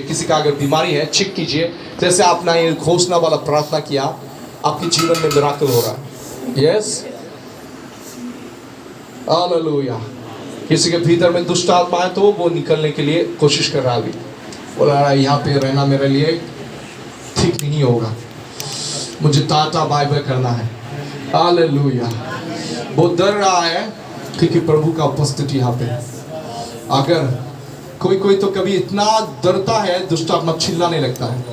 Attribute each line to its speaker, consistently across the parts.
Speaker 1: किसी का अगर बीमारी है चेक कीजिए, जैसे आपने ये घोषणा वाला प्रार्थना किया, आपके जीवन में मिराकल हो रहा है। Yes, hallelujah. किसी के भीतर में दुष्ट आत्मा है तो वो निकलने के लिए कोशिश कर रहा है, अभी बोला रहा है यहाँ पे रहना मेरे लिए ठीक नहीं होगा, मुझे टाटा बाय बाय करना है। हालेलुया। वो डर रहा है क्योंकि प्रभु का उपस्थिति यहाँ पे। अगर कोई तो कभी इतना डरता है, दुष्ट आत्मा चिल्लाने लगता है।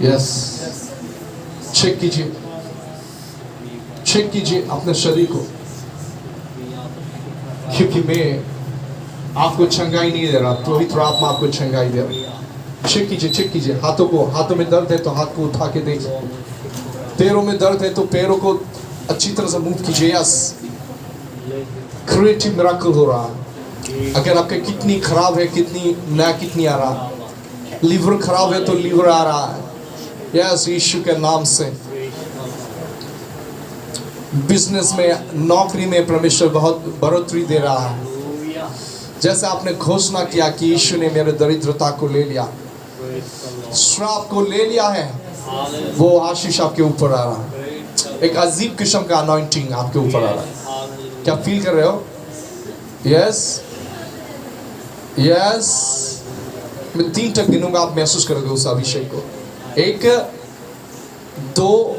Speaker 1: यस, चेक कीजिए अपने शरीर को, क्योंकि मैं आपको चंगाई नहीं दे रहा, पवित्र आत्मा आपको चंगाई दे रहा। चेक कीजिए हाथों में दर्द है तो हाथ को उठा के देखिए, पैरों में दर्द है तो पैरों को अच्छी तरह से मूव कीजिए। यस, क्रिएटिव मिरेकल हो रहा है। अगर आपके किडनी खराब है, नया किडनी आ रहा, लीवर खराब है तो लीवर आ रहा है। यस, यीशु के नाम से। बिजनेस में, नौकरी में परमेश्वर बहुत बढ़ोतरी दे रहा है। जैसे आपने घोषणा किया कि यीशु ने मेरे दरिद्रता को ले लिया, श्राप को ले लिया है, वो आशीष आपके ऊपर आ रहा है। एक अजीब किस्म का अनॉइंटिंग आपके ऊपर आ रहा है। क्या फील कर रहे हो? यस, मैं 3 तक गिनूंगा, आप महसूस करोगे उस अभिषेक को। 1 2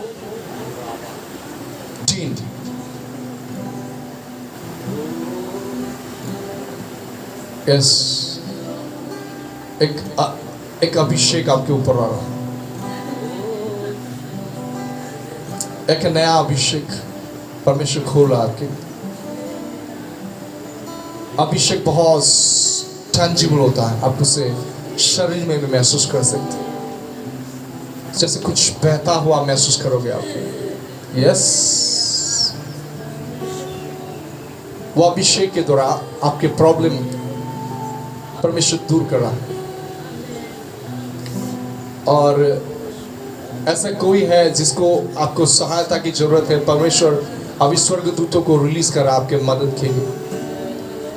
Speaker 1: 3। यस, एक अभिषेक आपके ऊपर आ रहा है, एक नया अभिषेक परमेश्वर खोल रहा है आपके। अभिषेक बहुत टेंजिबल होता है, आप उसे शरीर में भी महसूस कर सकते हैं, जैसे कुछ बहता हुआ महसूस करोगे आप। यस, वो अभिषेक के द्वारा आपके प्रॉब्लम परमेश्वर दूर कर रहा है। और ऐसा कोई है जिसको आपको सहायता की जरूरत है, परमेश्वर अभी स्वर्गदूतों को रिलीज कर रहा है आपके मदद के लिए।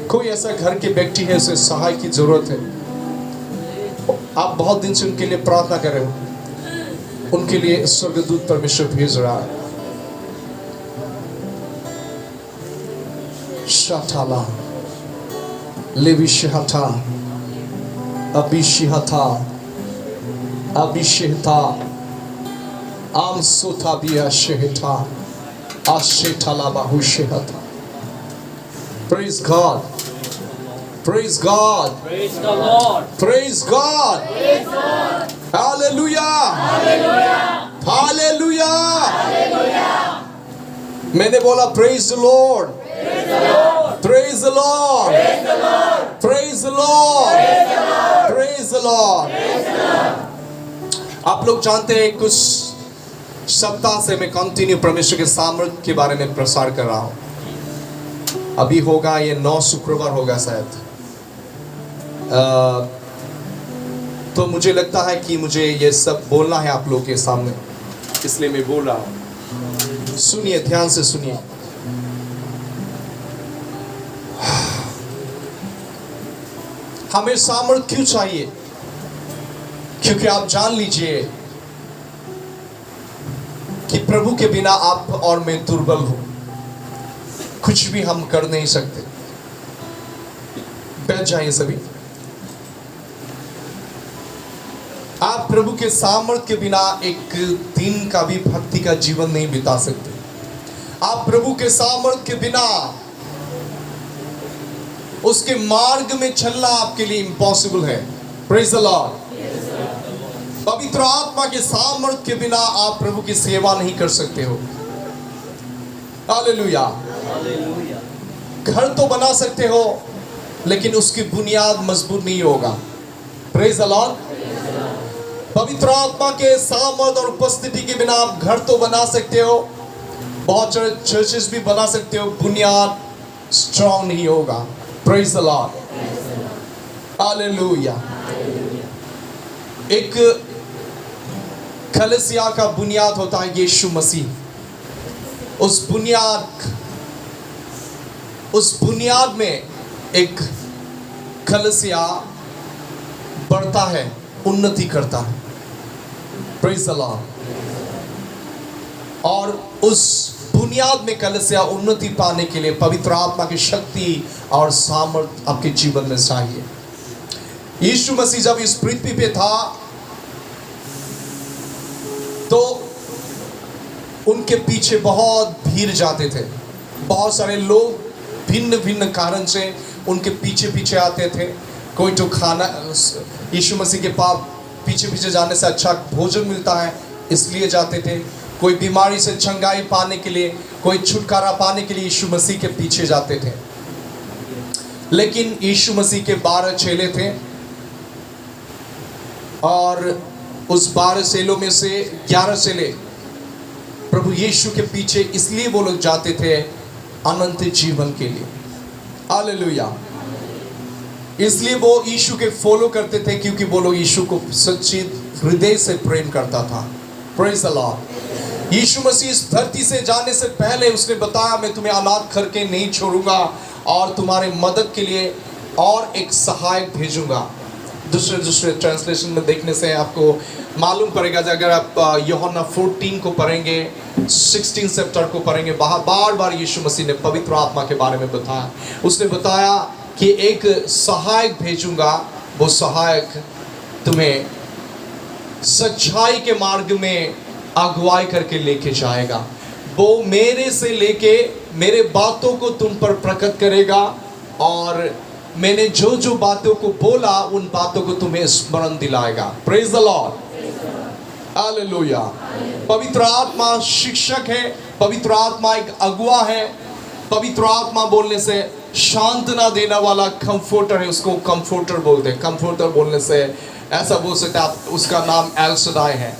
Speaker 1: कोई ऐसा घर के व्यक्ति है उसे सहाय की जरूरत है, आप बहुत दिन से उनके लिए प्रार्थना कर रहे हो, उनके लिए स्वर्गदूत परमेश्वर भेज रहा है। शाठाला लेविशहता अभिषेहता आमसोता बिया शेहता आशेठाला बाहुशेहता। Praise God. Praise God.
Speaker 2: Praise the Lord.
Speaker 1: Praise God.
Speaker 2: Praise God.
Speaker 1: Hallelujah.
Speaker 2: Hallelujah.
Speaker 1: Hallelujah.
Speaker 2: Hallelujah.
Speaker 1: मैंने बोला praise the Lord.
Speaker 2: Praise the Lord.
Speaker 1: Praise the Lord.
Speaker 2: Praise the Lord.
Speaker 1: Praise the Lord.
Speaker 2: Praise the Lord.
Speaker 1: Praise the Lord.
Speaker 2: Praise the Lord.
Speaker 1: आप लोग जानते हैं कुछ सप्ताह से मैं कंटिन्यू परमेश्वर के सामर्थ्य के बारे में प्रसार कर रहा हूँ। अभी होगा ये 9 शुक्रवार होगा शायद। तो मुझे लगता है कि मुझे ये सब बोलना है आप लोग के सामने, इसलिए मैं बोल रहा हूँ। सुनिए, ध्यान से सुनिए। हमें सामर्थ्य क्यों चाहिए? क्योंकि आप जान लीजिए कि प्रभु के बिना आप और मैं दुर्बल हूं, कुछ भी हम कर नहीं सकते। बैठ जाइए सभी। आप प्रभु के सामर्थ्य के बिना एक दिन का भी भक्ति का जीवन नहीं बिता सकते। आप प्रभु के सामर्थ्य के बिना उसके मार्ग में चलना आपके लिए इम्पॉसिबल है। Praise the Lord. पवित्र आत्मा के सामर्थ्य के बिना आप प्रभु की सेवा नहीं कर सकते हो। हालेलुया। घर तो बना सकते हो लेकिन उसकी बुनियाद मजबूत नहीं होगा। Praise the Lord. पवित्र आत्मा के सामर्थ्य और उपस्थिति के बिना आप घर तो बना सकते हो, बहुत चर्चेस भी बना सकते हो, बुनियाद स्ट्रॉन्ग नहीं होगा। Praise the Lord. हालेलुया। एक कलीसिया का बुनियाद होता है यीशु मसीह। उस बुनियाद में एक कलीसिया बढ़ता है, उन्नति करता है। Praise the Lord. और उस बुनियाद में कलीसिया उन्नति पाने के लिए पवित्र आत्मा की शक्ति और सामर्थ आपके जीवन में चाहिए। यीशु मसीह जब इस पृथ्वी पे था तो उनके पीछे बहुत भीड़ जाते थे। बहुत सारे लोग भिन्न भिन्न कारण से उनके पीछे पीछे आते थे। कोई तो खाना, यीशु मसीह के पास पीछे पीछे जाने से अच्छा भोजन मिलता है इसलिए जाते थे। कोई बीमारी से चंगाई पाने के लिए, कोई छुटकारा पाने के लिए यीशु मसीह के पीछे जाते थे। लेकिन यीशु मसीह के 12 चेले थे और उस 12 चेलों में से 11 चेले प्रभु यीशु के पीछे इसलिए वो लोग जाते थे अनंत जीवन के लिए। हालेलुया। इसलिए वो यीशु के फॉलो करते थे क्योंकि वो लोग यीशु को सच्ची हृदय से प्रेम करता था। Praise the Lord. Yeshu Masih इस धरती से जाने से पहले उसने बताया, मैं तुम्हें अनाथ करके नहीं छोड़ूंगा और तुम्हारे मदद के लिए और एक सहायक भेजूंगा। दूसरे ट्रांसलेशन में देखने से आपको मालूम पड़ेगा। अगर आप यूहन्ना 14 को पढ़ेंगे, 16 चैप्टर को पढ़ेंगे, बार बार यीशु मसीह ने पवित्र आत्मा के बारे में बताया। उसने बताया कि एक सहायक भेजूंगा, वो सहायक तुम्हें सच्चाई के मार्ग में अगुवाई करके लेके जाएगा। वो मेरे से लेके मेरे बातों को तुम पर प्रकट करेगा और मैंने जो जो बातों को बोला उन बातों को तुम्हें स्मरण दिलाएगा। Praise the Lord. हालेलुया। पवित्र आत्मा शिक्षक है, पवित्र आत्मा एक अगुआ है। पवित्र आत्मा बोलने से सांत्वना देने वाला कंफर्टर है, उसको कंफर्टर बोलते हैं। कंफर्टर बोलने से ऐसा बोल सकते आप, उसका नाम एल सदाई है,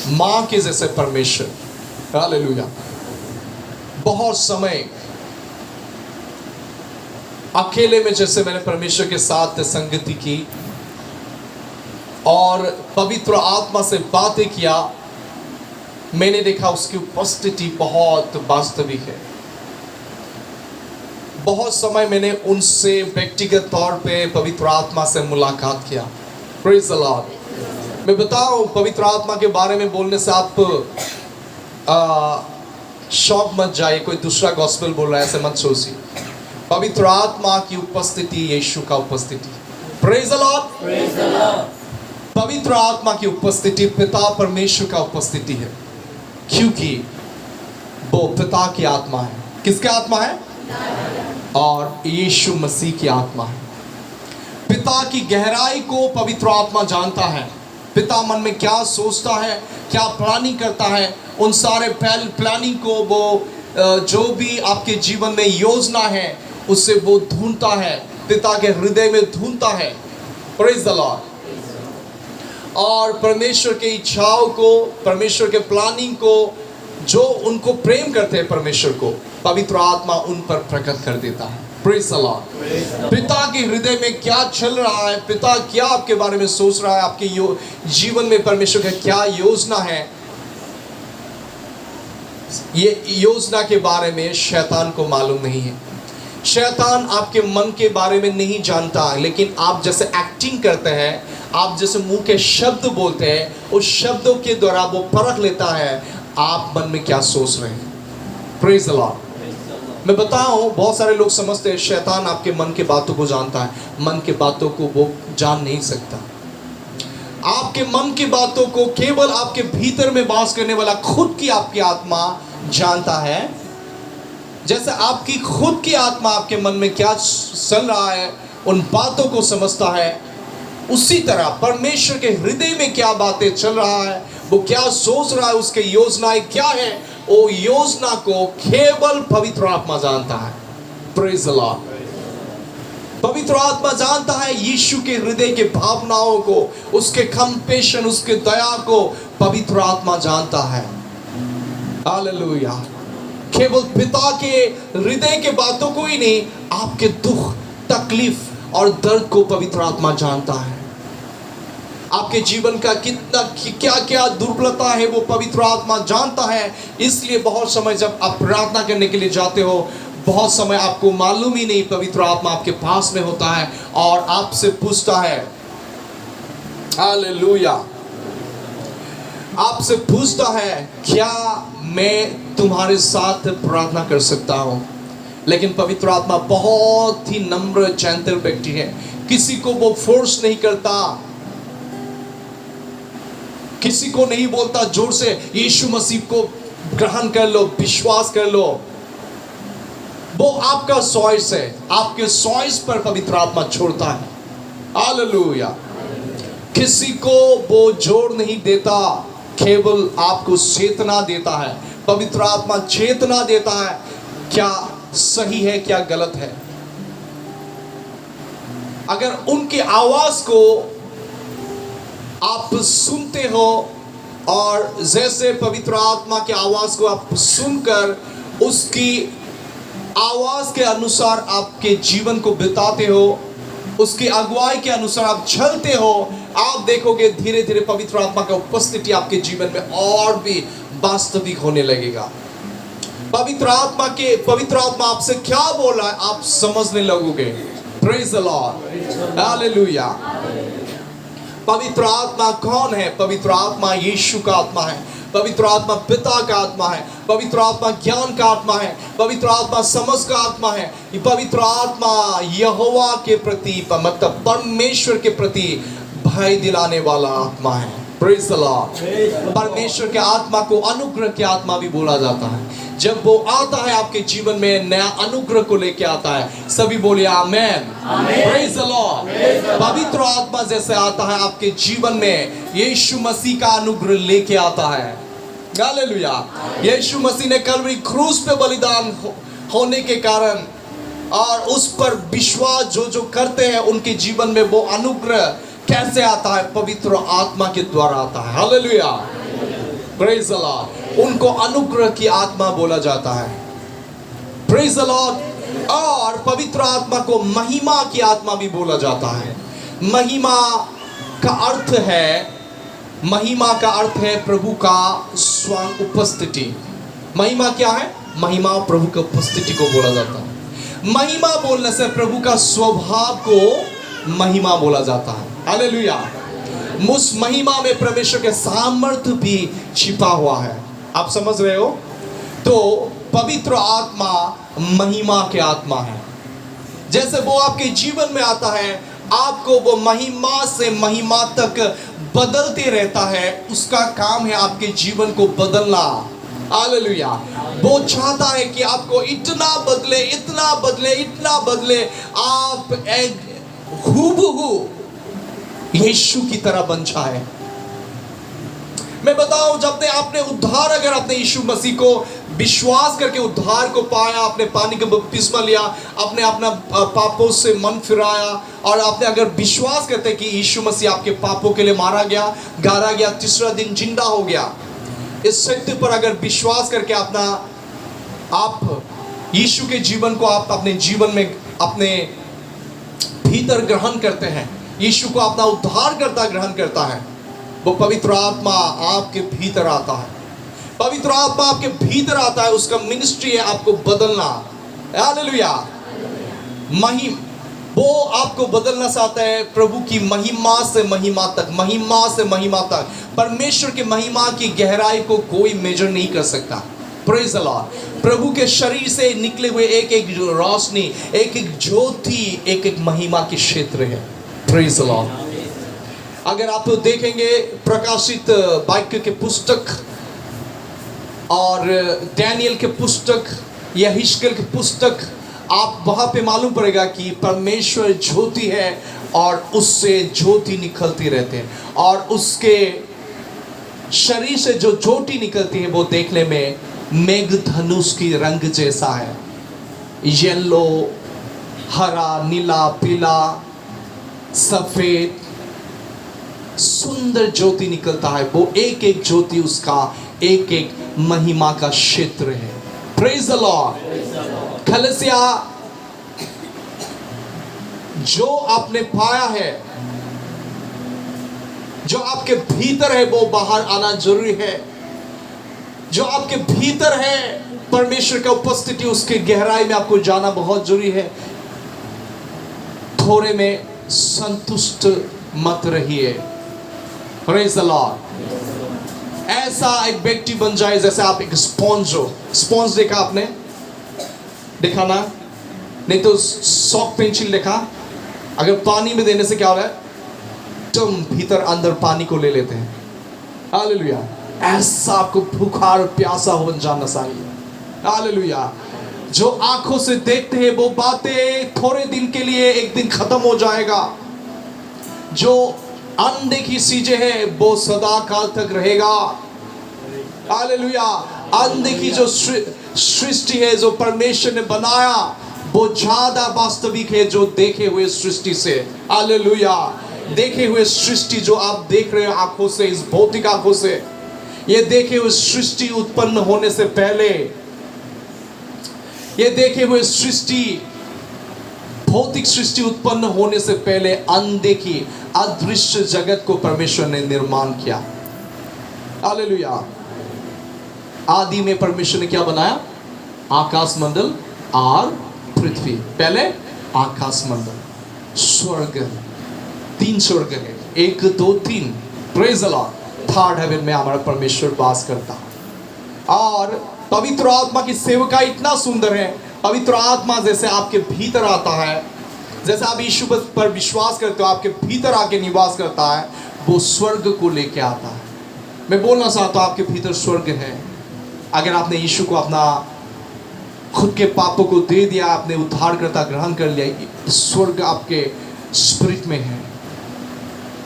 Speaker 1: माँ के जैसे परमेश्वर। हालेलुया। बहुत समय अकेले में जैसे मैंने परमेश्वर के साथ संगति की और पवित्र आत्मा से बातें किया, मैंने देखा उसकी उपस्थिति बहुत वास्तविक है। बहुत समय मैंने उनसे व्यक्तिगत तौर पे पवित्र आत्मा से मुलाकात किया। Praise the Lord. मैं बताऊं, पवित्र आत्मा के बारे में बोलने से आप शौक मत जाइए, कोई दूसरा गॉस्पेल बोल रहा है ऐसे मत सोचिए। पवित्र आत्मा की उपस्थिति यीशु का उपस्थिति। Praise the Lord.
Speaker 2: Praise the Lord.
Speaker 1: पवित्र आत्मा की उपस्थिति पिता परमेश्वर का उपस्थिति है, क्योंकि वो पिता की आत्मा है। किसकी आत्मा है? और यीशु मसीह की आत्मा है। पिता की गहराई को पवित्र आत्मा जानता है। पिता मन में क्या सोचता है, क्या प्लानिंग करता है, उन सारे प्लानिंग को वो जो भी आपके जीवन में योजना है उससे वो ढूंढता है, पिता के हृदय में ढूंढता है। Praise the Lord. और परमेश्वर के इच्छाओं को, परमेश्वर के प्लानिंग को, जो उनको प्रेम करते हैं परमेश्वर को, पवित्र आत्मा उन पर प्रकट कर देता है। Praise the Lord. पिता के हृदय में क्या चल रहा है, पिता क्या आपके बारे में सोच रहा है, आपके जीवन में परमेश्वर का क्या योजना है, ये योजना के बारे में शैतान को मालूम नहीं है। शैतान आपके मन के बारे में नहीं जानता है, लेकिन आप जैसे एक्टिंग करते हैं, आप जैसे मुंह के शब्द बोलते हैं, उस शब्दों के द्वारा वो परख लेता है आप मन में क्या सोच रहे हैं। Praise the Lord. मैं बताऊं, बहुत सारे लोग समझते हैं शैतान आपके मन के बातों को जानता है। मन के बातों को वो जान नहीं सकता। आपके मन की बातों को केवल आपके भीतर में वास करने वाला खुद की आपकी आत्मा जानता है। जैसे आपकी खुद की आत्मा आपके मन में क्या चल रहा है उन बातों को समझता है, उसी तरह परमेश्वर के हृदय में क्या बातें चल रहा है, वो क्या सोच रहा है, उसके योजनाएं क्या है, वो योजना को केवल पवित्र आत्मा जानता है। Praise the Lord. पवित्र आत्मा जानता है यीशु के हृदय के भावनाओं को, उसके कंपैशन, उसके दया को पवित्र आत्मा जानता है। हालेलुया। केवल पिता के हृदय के बातों को ही नहीं, आपके दुख, तकलीफ और दर्द को पवित्र आत्मा जानता है। आपके जीवन का कितना क्या क्या दुर्बलता है वो पवित्र आत्मा जानता है। इसलिए बहुत समय जब आप प्रार्थना करने के लिए जाते हो, बहुत समय आपको मालूम ही नहीं, पवित्र आत्मा आपके पास में होता है और आपसे पूछता है, हालेलुया। आपसे पूछता है क्या मैं तुम्हारे साथ प्रार्थना कर सकता हूं? लेकिन पवित्र आत्मा बहुत ही नम्र चैंतल व्यक्ति है, किसी को वो फोर्स नहीं करता, किसी को नहीं बोलता जोर से यीशु मसीह को ग्रहण कर लो, विश्वास कर लो। वो आपका चॉइस है, आपके चॉइस पर पवित्र आत्मा छोड़ता है। हालेलुया। किसी को वो जोर नहीं देता, केवल आपको चेतना देता है। पवित्र आत्मा चेतना देता है क्या सही है क्या गलत है। अगर उनकी आवाज को आप सुनते हो और जैसे पवित्र आत्मा की आवाज को आप सुनकर उसकी आवाज के अनुसार आपके जीवन को बिताते हो, उसकी अगुवाई के अनुसार आप चलते हो, आप देखोगे धीरे धीरे पवित्र आत्मा का उपस्थिति आपके जीवन में और भी वास्तविक होने लगेगा। पवित्र आत्मा आपसे क्या बोल रहा है आप समझने लगोगे। Praise the Lord, hallelujah. पवित्र आत्मा कौन है? पवित्र आत्मा यीशु का आत्मा है, पवित्र आत्मा पिता का आत्मा है, पवित्र आत्मा ज्ञान का आत्मा है, पवित्र आत्मा समझ का आत्मा है। ये पवित्र आत्मा यहोवा के प्रति मतलब परमेश्वर के प्रति भय दिलाने वाला आत्मा है। Praise the Lord. परमेश्वर के आत्मा को अनुग्रह के आत्मा भी बोला जाता है। जब वो आता है आपके जीवन में नया अनुग्रह को लेके आता है। सभी बोलिए आमेन। Praise the Lord. पवित्र आत्मा जैसे आता है आपके जीवन में, यीशु मसीह का अनुग्रह लेके आता है। हालेलुया। यीशु मसीह ने कलवरी क्रूस पे बलिदान होने के कारण और उस पर विश्वास जो करते हैं उनके जीवन में वो अनुग्रह कैसे आता है? पवित्र आत्मा के द्वारा आता है। हालेलुया। Praise the Lord. उनको अनुग्रह की आत्मा बोला जाता है। Praise the Lord. और पवित्र आत्मा को महिमा की आत्मा भी बोला जाता है। महिमा का अर्थ है प्रभु का स्वयं उपस्थिति। महिमा क्या है? महिमा प्रभु की उपस्थिति को बोला जाता है। महिमा बोलने से प्रभु का स्वभाव को महिमा बोला जाता है। हालेलुया। उस महिमा में परमेश्वर के सामर्थ्य भी छिपा हुआ है। आप समझ रहे हो? तो पवित्र आत्मा महिमा के आत्मा है। जैसे वो आपके जीवन में आता है, आपको वो महिमा से महिमा तक बदलते रहता है। उसका काम है आपके जीवन को बदलना। हालेलुया। वो चाहता है कि आपको इतना बदले, इतना बदले, इतना बदले, आप एक हूबहू यीशु की तरह बन जाए। मैं बताऊं, जब आपने उद्धार, अगर आपने यीशु मसीह को विश्वास करके उद्धार को पाया, आपने पानी का बपतिस्मा लिया, आपने अपना पापों से मन फिराया और आपने अगर विश्वास करते कि यीशु मसीह आपके पापों के लिए मारा गया, गाड़ा गया, तीसरा दिन जिंदा हो गया, इस सत्य पर अगर विश्वास करके आप यीशु के जीवन को आप अपने जीवन में अपने भीतर ग्रहण करते हैं, यीशु को अपना उद्धारकर्ता ग्रहण करता है, वो पवित्र आत्मा आपके भीतर आता है। पवित्र आत्मा आपके भीतर आता है, उसका मिनिस्ट्री है आपको बदलना। हालेलुया। वो आपको बदलना चाहता है प्रभु की महिमा से महिमा तक, महिमा से महिमा तक। परमेश्वर की महिमा की गहराई को कोई मेजर नहीं कर सकता। Praise the Lord. प्रभु के शरीर से निकले हुए एक एक रोशनी, एक एक ज्योति, एक एक महिमा के क्षेत्र है। Praise the Lord. अगर आप देखेंगे प्रकाशित वाक्य के पुस्तक और डैनियल के पुस्तक या हिजकिय्याह के पुस्तक, आप वहाँ पे मालूम पड़ेगा कि परमेश्वर ज्योति है और उससे ज्योति निकलती रहते हैं और उसके शरीर से जो ज्योति निकलती है वो देखने में मेघधनुष की रंग जैसा है। येलो, हरा, नीला, पीला, सफेद, सुंदर ज्योति निकलता है। वो एक एक ज्योति उसका एक एक महिमा का क्षेत्र है। Praise the Lord. कलीसिया, जो आपने पाया है, जो आपके भीतर है, वो बाहर आना जरूरी है। जो आपके भीतर है परमेश्वर का उपस्थिति, उसके गहराई में आपको जाना बहुत जरूरी है। थोड़े में संतुष्ट मत रहिए, प्रेज द लॉर्ड। ऐसा एक व्यक्ति बन जाए जैसे आप एक स्पॉन्ज हो। स्पॉन्ज देखा आपने? देखा ना? नहीं तो सॉफ्ट पेंसिल देखा? अगर पानी में देने से क्या हो रहा है? तुम भीतर अंदर पानी को ले लेते हैं। हालेलुया। ऐसा आपको भूखा और प्यासा हो जाना चाहिए। हालेलुया। जो आंखों से देखते हैं वो बातें थोड़े दिन के लिए एक दिन खत्म हो जाएगा। जो अनदेखी चीजें हैं वो सदा काल तक रहेगा। हालेलुया। अनदेखी जो सृष्टि है, जो परमेश्वर ने बनाया, वो ज्यादा वास्तविक है जो देखे हुए सृष्टि से। हालेलुया। देखे हुए सृष्टि जो आप देख रहे हो आंखों से, इस भौतिक आंखों से, ये देखे हुए सृष्टि उत्पन्न होने से पहले, ये देखे हुए सृष्टि, भौतिक सृष्टि उत्पन्न होने से पहले अनदेखी अदृश्य जगत को परमेश्वर ने निर्माण किया। हालेलुया। आदि में परमेश्वर ने क्या बनाया? आकाश मंडल और पृथ्वी। पहले आकाश मंडल, स्वर्ग, 3 स्वर्ग है, 1 2 3। Praise the Lord. Third heaven में हमारा परमेश्वर वास करता। और पवित्र आत्मा की सेवका इतना सुंदर है। पवित्र आत्मा जैसे आपके भीतर आता है, जैसे आप यीशु पर विश्वास करते हो, आपके भीतर आके निवास करता है, वो स्वर्ग को लेके आता है। मैं बोलना चाहता हूँ आपके भीतर स्वर्ग है। अगर आपने यीशु को अपना खुद के पापों को दे दिया, आपने उद्धारकर्ता ग्रहण कर लिया, स्वर्ग आपके स्पिरिट में है।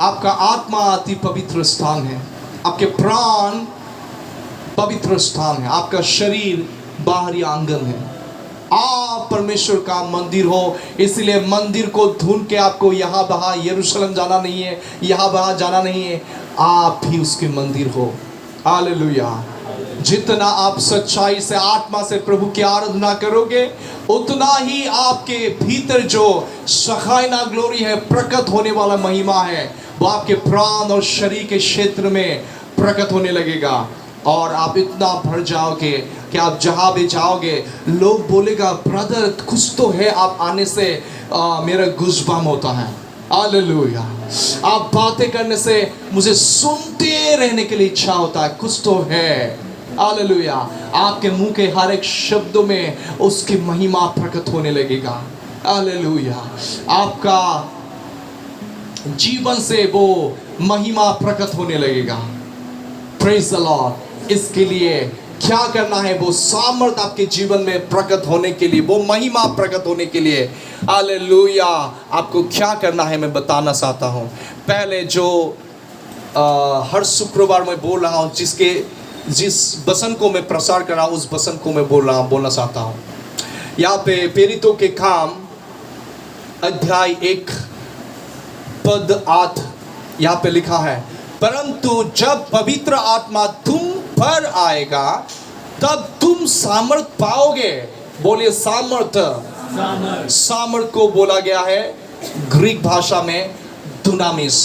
Speaker 1: आपका आत्मा अति पवित्र स्थान है, आपके प्राण पवित्र स्थान है, आपका शरीर बाहरी आंगन है। आप परमेश्वर का मंदिर हो। इसलिए मंदिर को ढूंढ के आपको यहाँ वहाँ यरूशलेम जाना नहीं है, यहाँ वहाँ जाना नहीं है, आप भी उसके मंदिर हो। हालेलुया। जितना आप सच्चाई से, आत्मा से प्रभु की आराधना करोगे, उतना ही आपके भीतर जो शखाइना ग्लोरी है, प्रकट होने वाला महिमा है, वो आपके प्राण और शरीर के क्षेत्र में प्रकट होने लगेगा। और आप इतना भर जाओगे कि आप जहाँ भी जाओगे लोग बोलेगा, ब्रदर कुछ तो है, आप आने से मेरा गुज़बम होता है। हालेलुया। आप बातें करने से मुझे सुनते रहने के लिए इच्छा होता है, कुछ तो है। हालेलुया। आपके मुंह के हर एक शब्दों में उसकी महिमा प्रकट होने लगेगा। हालेलुया। आपका जीवन से वो महिमा प्रकट होने लगेगा। Praise the Lord. इसके लिए क्या करना है? वो सामर्थ आपके जीवन में प्रकट होने के लिए, वो महिमा प्रकट होने के लिए, हालेलुया, आपको क्या करना है मैं बताना चाहता हूँ। पहले जो हर शुक्रवार मैं बोल रहा हूँ, जिस वचन को मैं प्रसार कर रहा हूँ, उस वचन को मैं बोलना चाहता हूँ। यहाँ पे प्रेरितों के काम अध्याय 1 पद 8 यहाँ पे लिखा है, परंतु जब पवित्र आत्मा तुम पर आएगा तब तुम सामर्थ पाओगे। बोलिए सामर्थ। सामर्थ को बोला गया है ग्रीक भाषा में दुनामिस।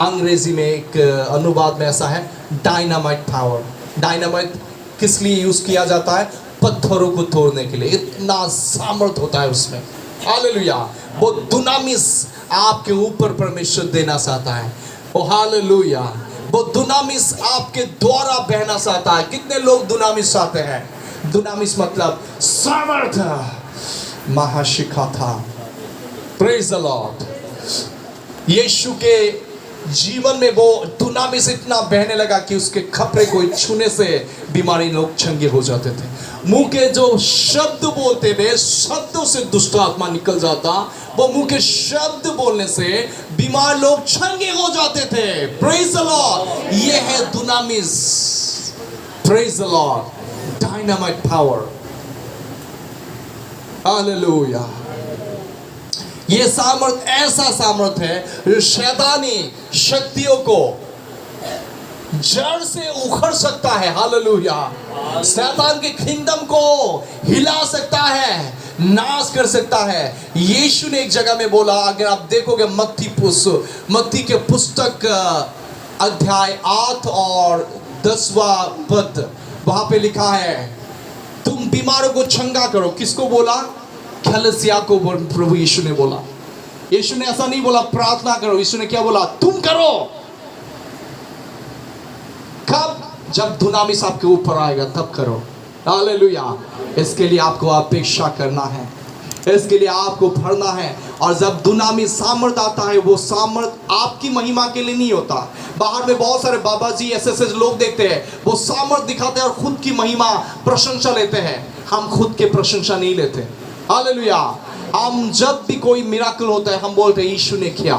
Speaker 1: अंग्रेजी में एक अनुवाद में ऐसा है डायनामाइट पावर। डायनामाइट किस लिए यूज किया जाता है? पत्थरों को तोड़ने के लिए। इतना सामर्थ होता है उसमें। हालेलुया। वो दुनामिस आपके ऊपर परमेश्वर देना चाहता है। ओ हालेलुया। वो दुनामिस आपके द्वारा बहना चाहता है। कितने लोग दुनामिस चाहते हैं? दुनामिस मतलब सामर्थ, महाशिखा था। Praise the Lord. यीशु के जीवन में वो दुनामिस इतना बहने लगा कि उसके कपड़े को छूने से बीमारी लोग चंगे हो जाते थे। मुंह के जो शब्द बोलते थे, शब्दों से दुष्ट आत्मा निकल जाता। वो मुंह के शब्द बोलने से बीमार लोग चंगे हो जाते थे। Praise the Lord. ये है दुनामिस। Praise the Lord. Dynamite power. Hallelujah. ये सामर्थ ऐसा सामर्थ है, शैतानी शक्तियों को जड़ से उखड़ सकता है। हालेलुया। शैतान के किंगडम को हिला सकता है, नाश कर सकता है। यीशु ने एक जगह में बोला, अगर आप देखोगे मत्ती के पुस्तक अध्याय 8 और 10वां पद, वहां पे लिखा है तुम बीमारों को चंगा करो। किसको बोला? कलीसिया को प्रभु यीशु ने बोला। यीशु ने ऐसा नहीं बोला प्रार्थना करो। यीशु ने क्या बोला? तुम करो। कब? जब दुनामिस आपके ऊपर आएगा तब करो। हालेलुया। इसके लिए आपको अपेक्षा करना है, इसके लिए आपको भरना है। और जब दुनामिस सामर्थ आता है, वो सामर्थ आपकी महिमा के लिए नहीं होता। बाहर में बहुत सारे बाबा जी ऐसे लोग देखते हैं, वो सामर्थ दिखाते हैं और खुद की महिमा प्रशंसा लेते हैं। हम खुद के प्रशंसा नहीं लेते। हालेलुया। हम जब भी कोई मिराकल होता है हम बोलते हैं यीशु ने किया।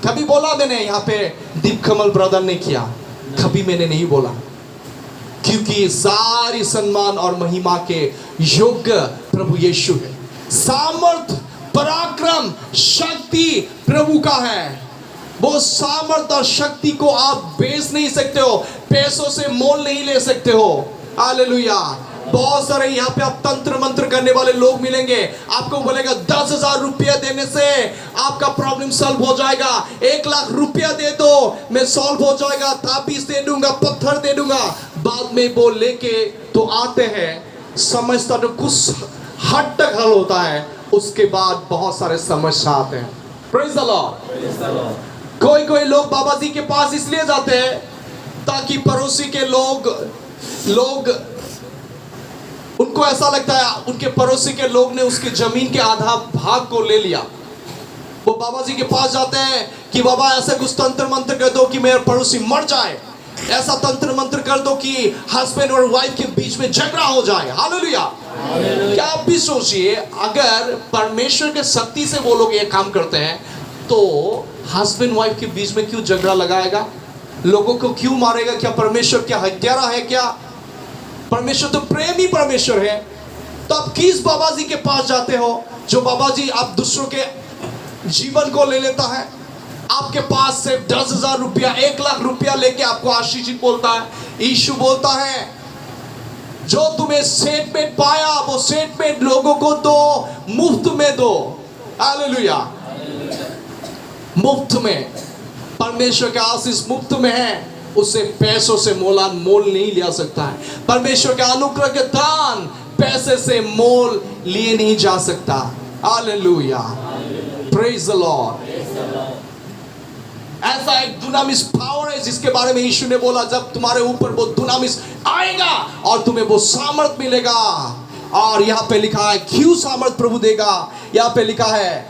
Speaker 1: कभी बोला मैंने यहाँ पे दीप कमल ब्रदर ने किया? कभी मैंने नहीं बोला, क्योंकि सारी सम्मान और महिमा के योग्य प्रभु यीशु है। सामर्थ, पराक्रम, शक्ति प्रभु का है। वो सामर्थ और शक्ति को आप बेच नहीं सकते हो, पैसों से मोल नहीं ले सकते हो। हालेलुया। बहुत सारे यहाँ पे आप तंत्र मंत्र करने वाले लोग मिलेंगे, आपको बोलेगा 10,000 रुपया देने से आपका प्रॉब्लम सॉल्व हो जाएगा, 1 लाख रुपया दे दो मैं सॉल्व हो जाएगा, ताबीज दे दूंगा, पत्थर दे दूंगा। बाद में वो लेके तो आते हैं, समझता तो कुछ हद तक हल होता है, उसके बाद बहुत सारे समस्या आते हैं। Praise the Lord. कोई लोग बाबा जी के पास इसलिए जाते हैं ताकि पड़ोसी के लोग उनको ऐसा लगता है उनके पड़ोसी के लोग ने उसके जमीन के आधा भाग को ले लिया। वो बाबा जी के पास जाते हैं कि बाबा ऐसे कुछ तंत्र मंत्र कर दो कि मेरा पड़ोसी मर जाए, ऐसा तंत्र मंत्र कर दो कि हस्बैंड और वाइफ के बीच में झगड़ा हो जाए। हालेलुया। क्या आप भी सोचिए, अगर परमेश्वर के शक्ति से वो लोग ये काम करते हैं तो हस्बैंड वाइफ के बीच में क्यों झगड़ा लगाएगा? लोगों को क्यों मारेगा? क्या परमेश्वर क्या हत्यारा है क्या? परमेश्वर तो प्रेमी परमेश्वर है। तो आप किस बाबा जी के पास जाते हो जो बाबा जी आप दूसरों के जीवन को ले लेता है? आपके पास से 10,000 रुपया, 1 लाख रुपया लेके आपको आशीषित बोलता है। यीशु बोलता है जो तुम्हें सेटमेंट पाया वो सेटमेंट लोगों को दो, मुफ्त में दो। हालेलुया। मुफ्त में। परमेश्वर का आशीष मुफ्त में है, उसे पैसों से मोल नहीं लिया सकता है। परमेश्वर के अनुग्रह के दान पैसे से मोल लिए नहीं जा सकता। हालेलुया। Praise the Lord. ऐसा एक दुनामिस पावर है जिसके बारे में यीशु ने बोला जब तुम्हारे ऊपर वो दुनामिस आएगा और तुम्हें वो सामर्थ मिलेगा। और यहाँ पे लिखा है क्यों सामर्थ प्रभु देगा। यहाँ पे लिखा है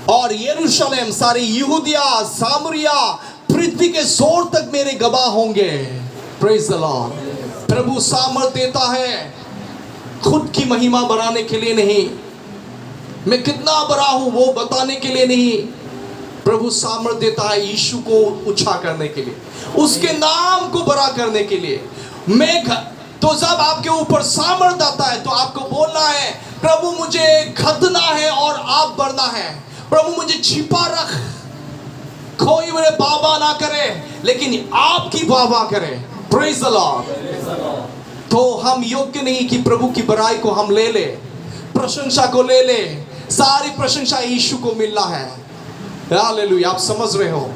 Speaker 1: और यरूशलेम, सारी यहूदिया, सामरिया, पृथ्वी के जोर तक मेरे गवाह होंगे। Praise the Lord. प्रभु सामर्थ देता है खुद की महिमा बढ़ाने के लिए नहीं, मैं कितना बड़ा हूं वो बताने के लिए नहीं। प्रभु सामर्थ देता है यीशु को ऊंचा करने के लिए, उसके नाम को बड़ा करने के लिए। तो जब आपके ऊपर सामर्थ आता है तो आपको बोलना है प्रभु मुझे घटना है और आप बढ़ना है। प्रभु मुझे छिपा रख, कोई मेरे बाबा ना करे लेकिन आपकी बाबा करे। Praise the Lord. तो हम योग्य नहीं कि प्रभु की बड़ाई को हम ले ले, प्रशंसा को ले ले। सारी प्रशंसा यीशु को मिलना है। हालेलुया। आप समझ रहे हो?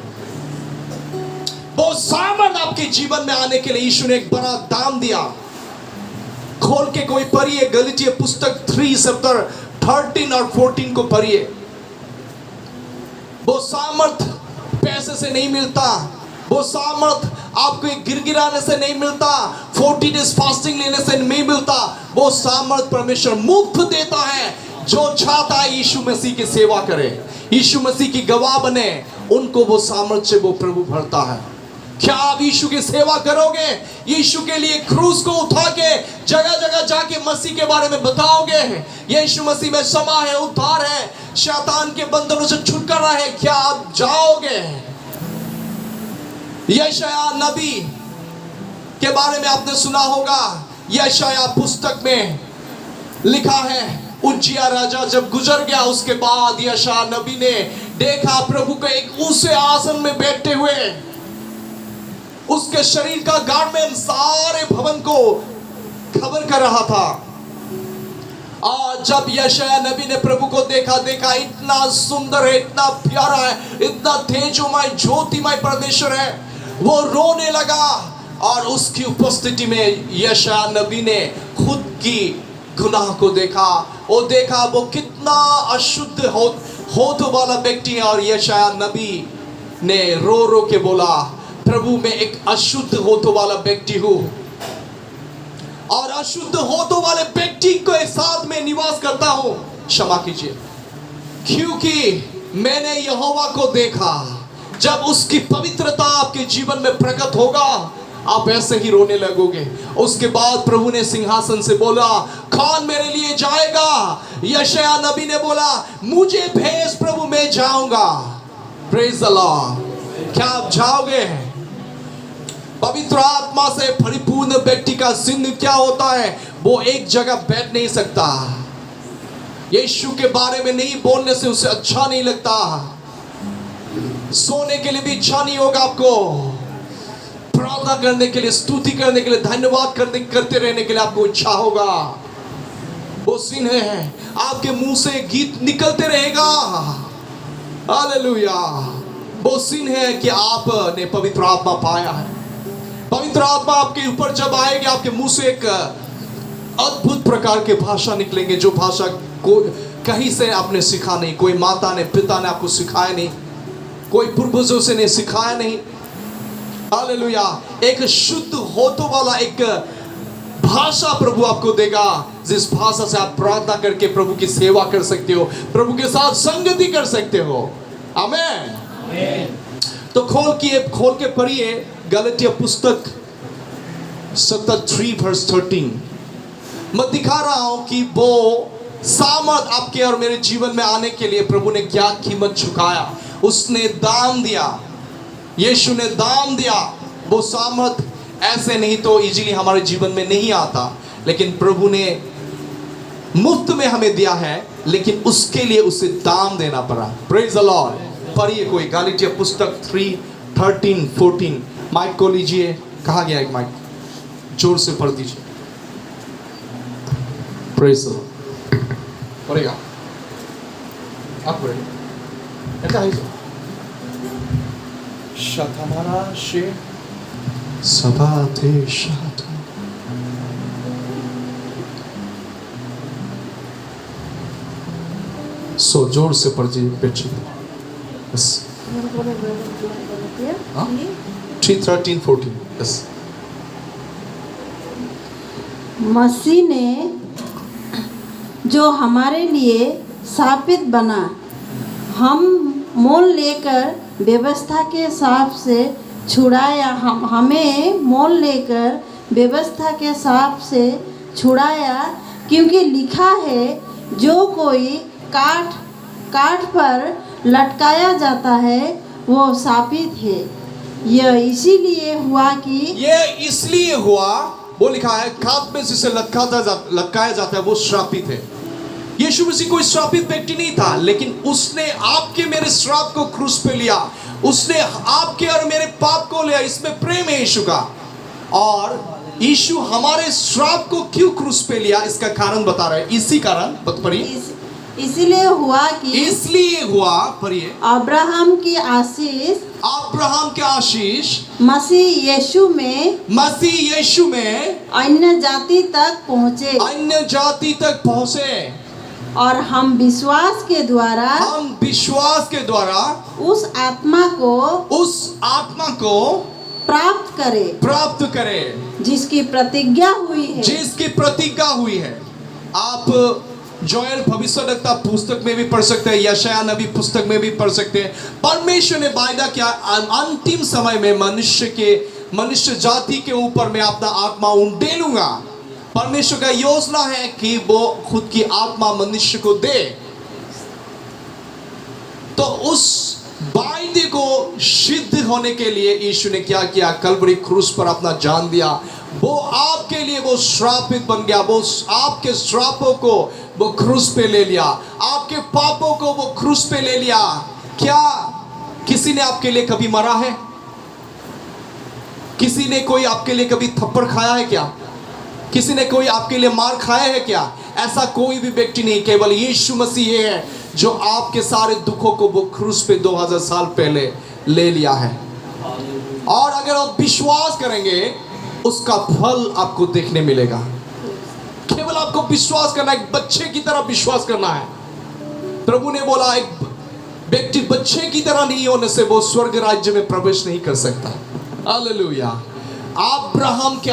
Speaker 1: वो सामर्थ आपके जीवन में आने के लिए यीशु ने एक बड़ा दाम दिया। खोल के कोई पढ़िए गलातिय पुस्तक 3 चैप्टर 13 और 14 को पढ़िए। वो सामर्थ पैसे से नहीं मिलता, वो सामर्थ आपको गिरगिराने से नहीं मिलता, 40 डेज फास्टिंग लेने से नहीं मिलता। वो सामर्थ परमेश्वर मुफ्त देता है। जो चाहता है यीशु मसीह की सेवा करे, यीशु मसीह की गवाह बने, उनको वो सामर्थ से वो प्रभु भरता है। क्या आप यीशु की सेवा करोगे? यीशु के लिए क्रूस को उठा के जगह जगह जाके मसीह के बारे में बताओगे यीशु मसीह में क्षमा है, उद्धार है, शैतान के बंधनों से छुटकारा है? क्या आप जाओगे? यशायाह नबी के बारे में आपने सुना होगा। यशायाह पुस्तक में लिखा है उज्जिया राजा जब गुजर गया उसके बाद यशायाह नबी ने देखा प्रभु को एक ऊंचे आसन में बैठे हुए। उसके शरीर का गारमेंट सारे भवन को कवर कर रहा था। और जब यशायाह नबी ने प्रभु को देखा इतना सुंदर है, इतना प्यारा है, इतना तेजोमय ज्योतिमय परमेश्वर है, वो रोने लगा। और उसकी उपस्थिति में यशायाह नबी ने खुद की गुनाह को देखा। वो कितना अशुद्ध होठ वाला व्यक्ति है। और यशायाह नबी ने रो रो के बोला प्रभु में एक अशुद्ध होतो वाला व्यक्ति हूं और अशुद्ध होतो वाले व्यक्ति के साथ में निवास करता हूं, क्षमा कीजिए, क्योंकि मैंने यहोवा को देखा। जब उसकी पवित्रता आपके जीवन में प्रकट होगा, आप ऐसे ही रोने लगोगे। उसके बाद प्रभु ने सिंहासन से बोला, कौन मेरे लिए जाएगा? यशायाह नबी ने बोला, मुझे भेज प्रभु, मैं जाऊंगा। Praise the Lord. क्या आप जाओगे? पवित्र आत्मा से परिपूर्ण व्यक्ति का चिन्ह क्या होता है? वो एक जगह बैठ नहीं सकता। यीशु के बारे में नहीं बोलने से उसे अच्छा नहीं लगता। सोने के लिए भी इच्छा नहीं होगा आपको। प्रार्थना करने के लिए, स्तुति करने के लिए, धन्यवाद करते रहने के लिए आपको इच्छा होगा। वो चिन्ह है, आपके मुंह से गीत निकलते रहेगा। हालेलुया। वो चिन्ह है कि आपने पवित्र आत्मा पाया है। पवित्र आत्मा आपके ऊपर जब आएगी, आपके मुंह से एक अद्भुत प्रकार के भाषा निकलेंगे, जो भाषा को कहीं से आपने सीखा नहीं, कोई माता ने, पिता ने आपको सिखाया नहीं, कोई पूर्वजों से ने सिखाया नहीं। हालेलुया। एक शुद्ध होतो वाला एक भाषा प्रभु आपको देगा, जिस भाषा से आप प्रार्थना करके प्रभु की सेवा कर सकते हो, प्रभु के साथ संगति कर सकते हो। आमीन। तो खोल के पढ़िए गलातिया पुस्तक 3:13। मैं दिखा रहा हूं कि वो सामर्थ आपके और मेरे जीवन में आने के लिए प्रभु ने क्या कीमत चुकाया। उसने दाम दिया, यीशु ने दाम दिया। वो सामर्थ ऐसे नहीं तो इजीली हमारे जीवन में नहीं आता, लेकिन प्रभु ने मुफ्त में हमें दिया है, लेकिन उसके लिए उसे दाम देना पड़ा। Praise the Lord. पढ़िए कोई गलातिया पुस्तक 3:13-14। माइक को लीजिए। कहा गया एक माइक, जोर से पढ़ दीजिए। Praise the Lord. पढ़ेगा आप, पढ़ेगा। ऐसा है शतमारा शे सबाते शात। सो जोर से पढ़िए बेटी। बस 3:13-14। बस
Speaker 3: मसीह ने जो हमारे लिए शापित बना, हम मोल लेकर व्यवस्था के शाप से छुड़ाया। हमें मोल लेकर व्यवस्था के शाप से छुड़ाया, क्योंकि लिखा है, जो कोई काठ पर लटकाया जाता है वो शापित है। यह इसीलिए हुआ,
Speaker 1: वो लिखा है, खाट में जिसे लटकाया जाता है वो श्रापित है। यीशु मसीह कोई श्रापित व्यक्ति नहीं था, लेकिन उसने आपके मेरे श्राप को क्रूस पे लिया। उसने आपके और मेरे पाप को लिया। इसमें प्रेम है यीशु का। और यीशु हमारे श्राप को क्यों क्रूस पे लिया, इसका कारण बता रहे हैं। इसी कारण पढ़िए।
Speaker 3: इसलिए हुआ
Speaker 1: पढ़िए।
Speaker 3: अब्राहम की आशीष मसीह यीशु में अन्य जाति तक पहुँचे। और हम विश्वास के द्वारा उस आत्मा को प्राप्त करें जिसकी प्रतिज्ञा हुई है।
Speaker 1: आप जोएल भविष्यवक्ता पुस्तक में भी पढ़ सकते हैं, यशायाह नबी पुस्तक में भी पढ़ सकते हैं। परमेश्वर ने वायदा किया, अंतिम समय में मनुष्य जाति के ऊपर मैं अपना आत्मा उंडेलूंगा। परमेश्वर का योजना है कि वो खुद की आत्मा मनुष्य को दे। तो उस वायदे को सिद्ध होने के लिए यीशु ने क्या किया, कलवरी क्रूस पर अपना जान दिया। वो आपके लिए वो श्रापित बन गया। वो आपके श्रापों को वो क्रूस पे ले लिया, आपके पापों को वो क्रूस पे ले लिया। क्या किसी ने आपके लिए कभी मरा है? किसी ने कोई आपके लिए कभी थप्पड़ खाया है क्या? किसी ने कोई आपके लिए मार खाया है क्या? ऐसा कोई भी व्यक्ति नहीं, केवल यीशु मसीह है जो आपके सारे दुखों को वो क्रूस पे 2000 साल पहले ले लिया है। और अगर आप विश्वास करेंगे, उसका फल आपको देखने मिलेगा। केवल आपको विश्वास करना, एक बच्चे की तरह विश्वास करना है। प्रभु ने बोला, एक व्यक्ति बच्चे की तरह नहीं होने से वो स्वर्ग राज्य में प्रवेश नहीं कर सकता। हालेलुया। अब्राहम के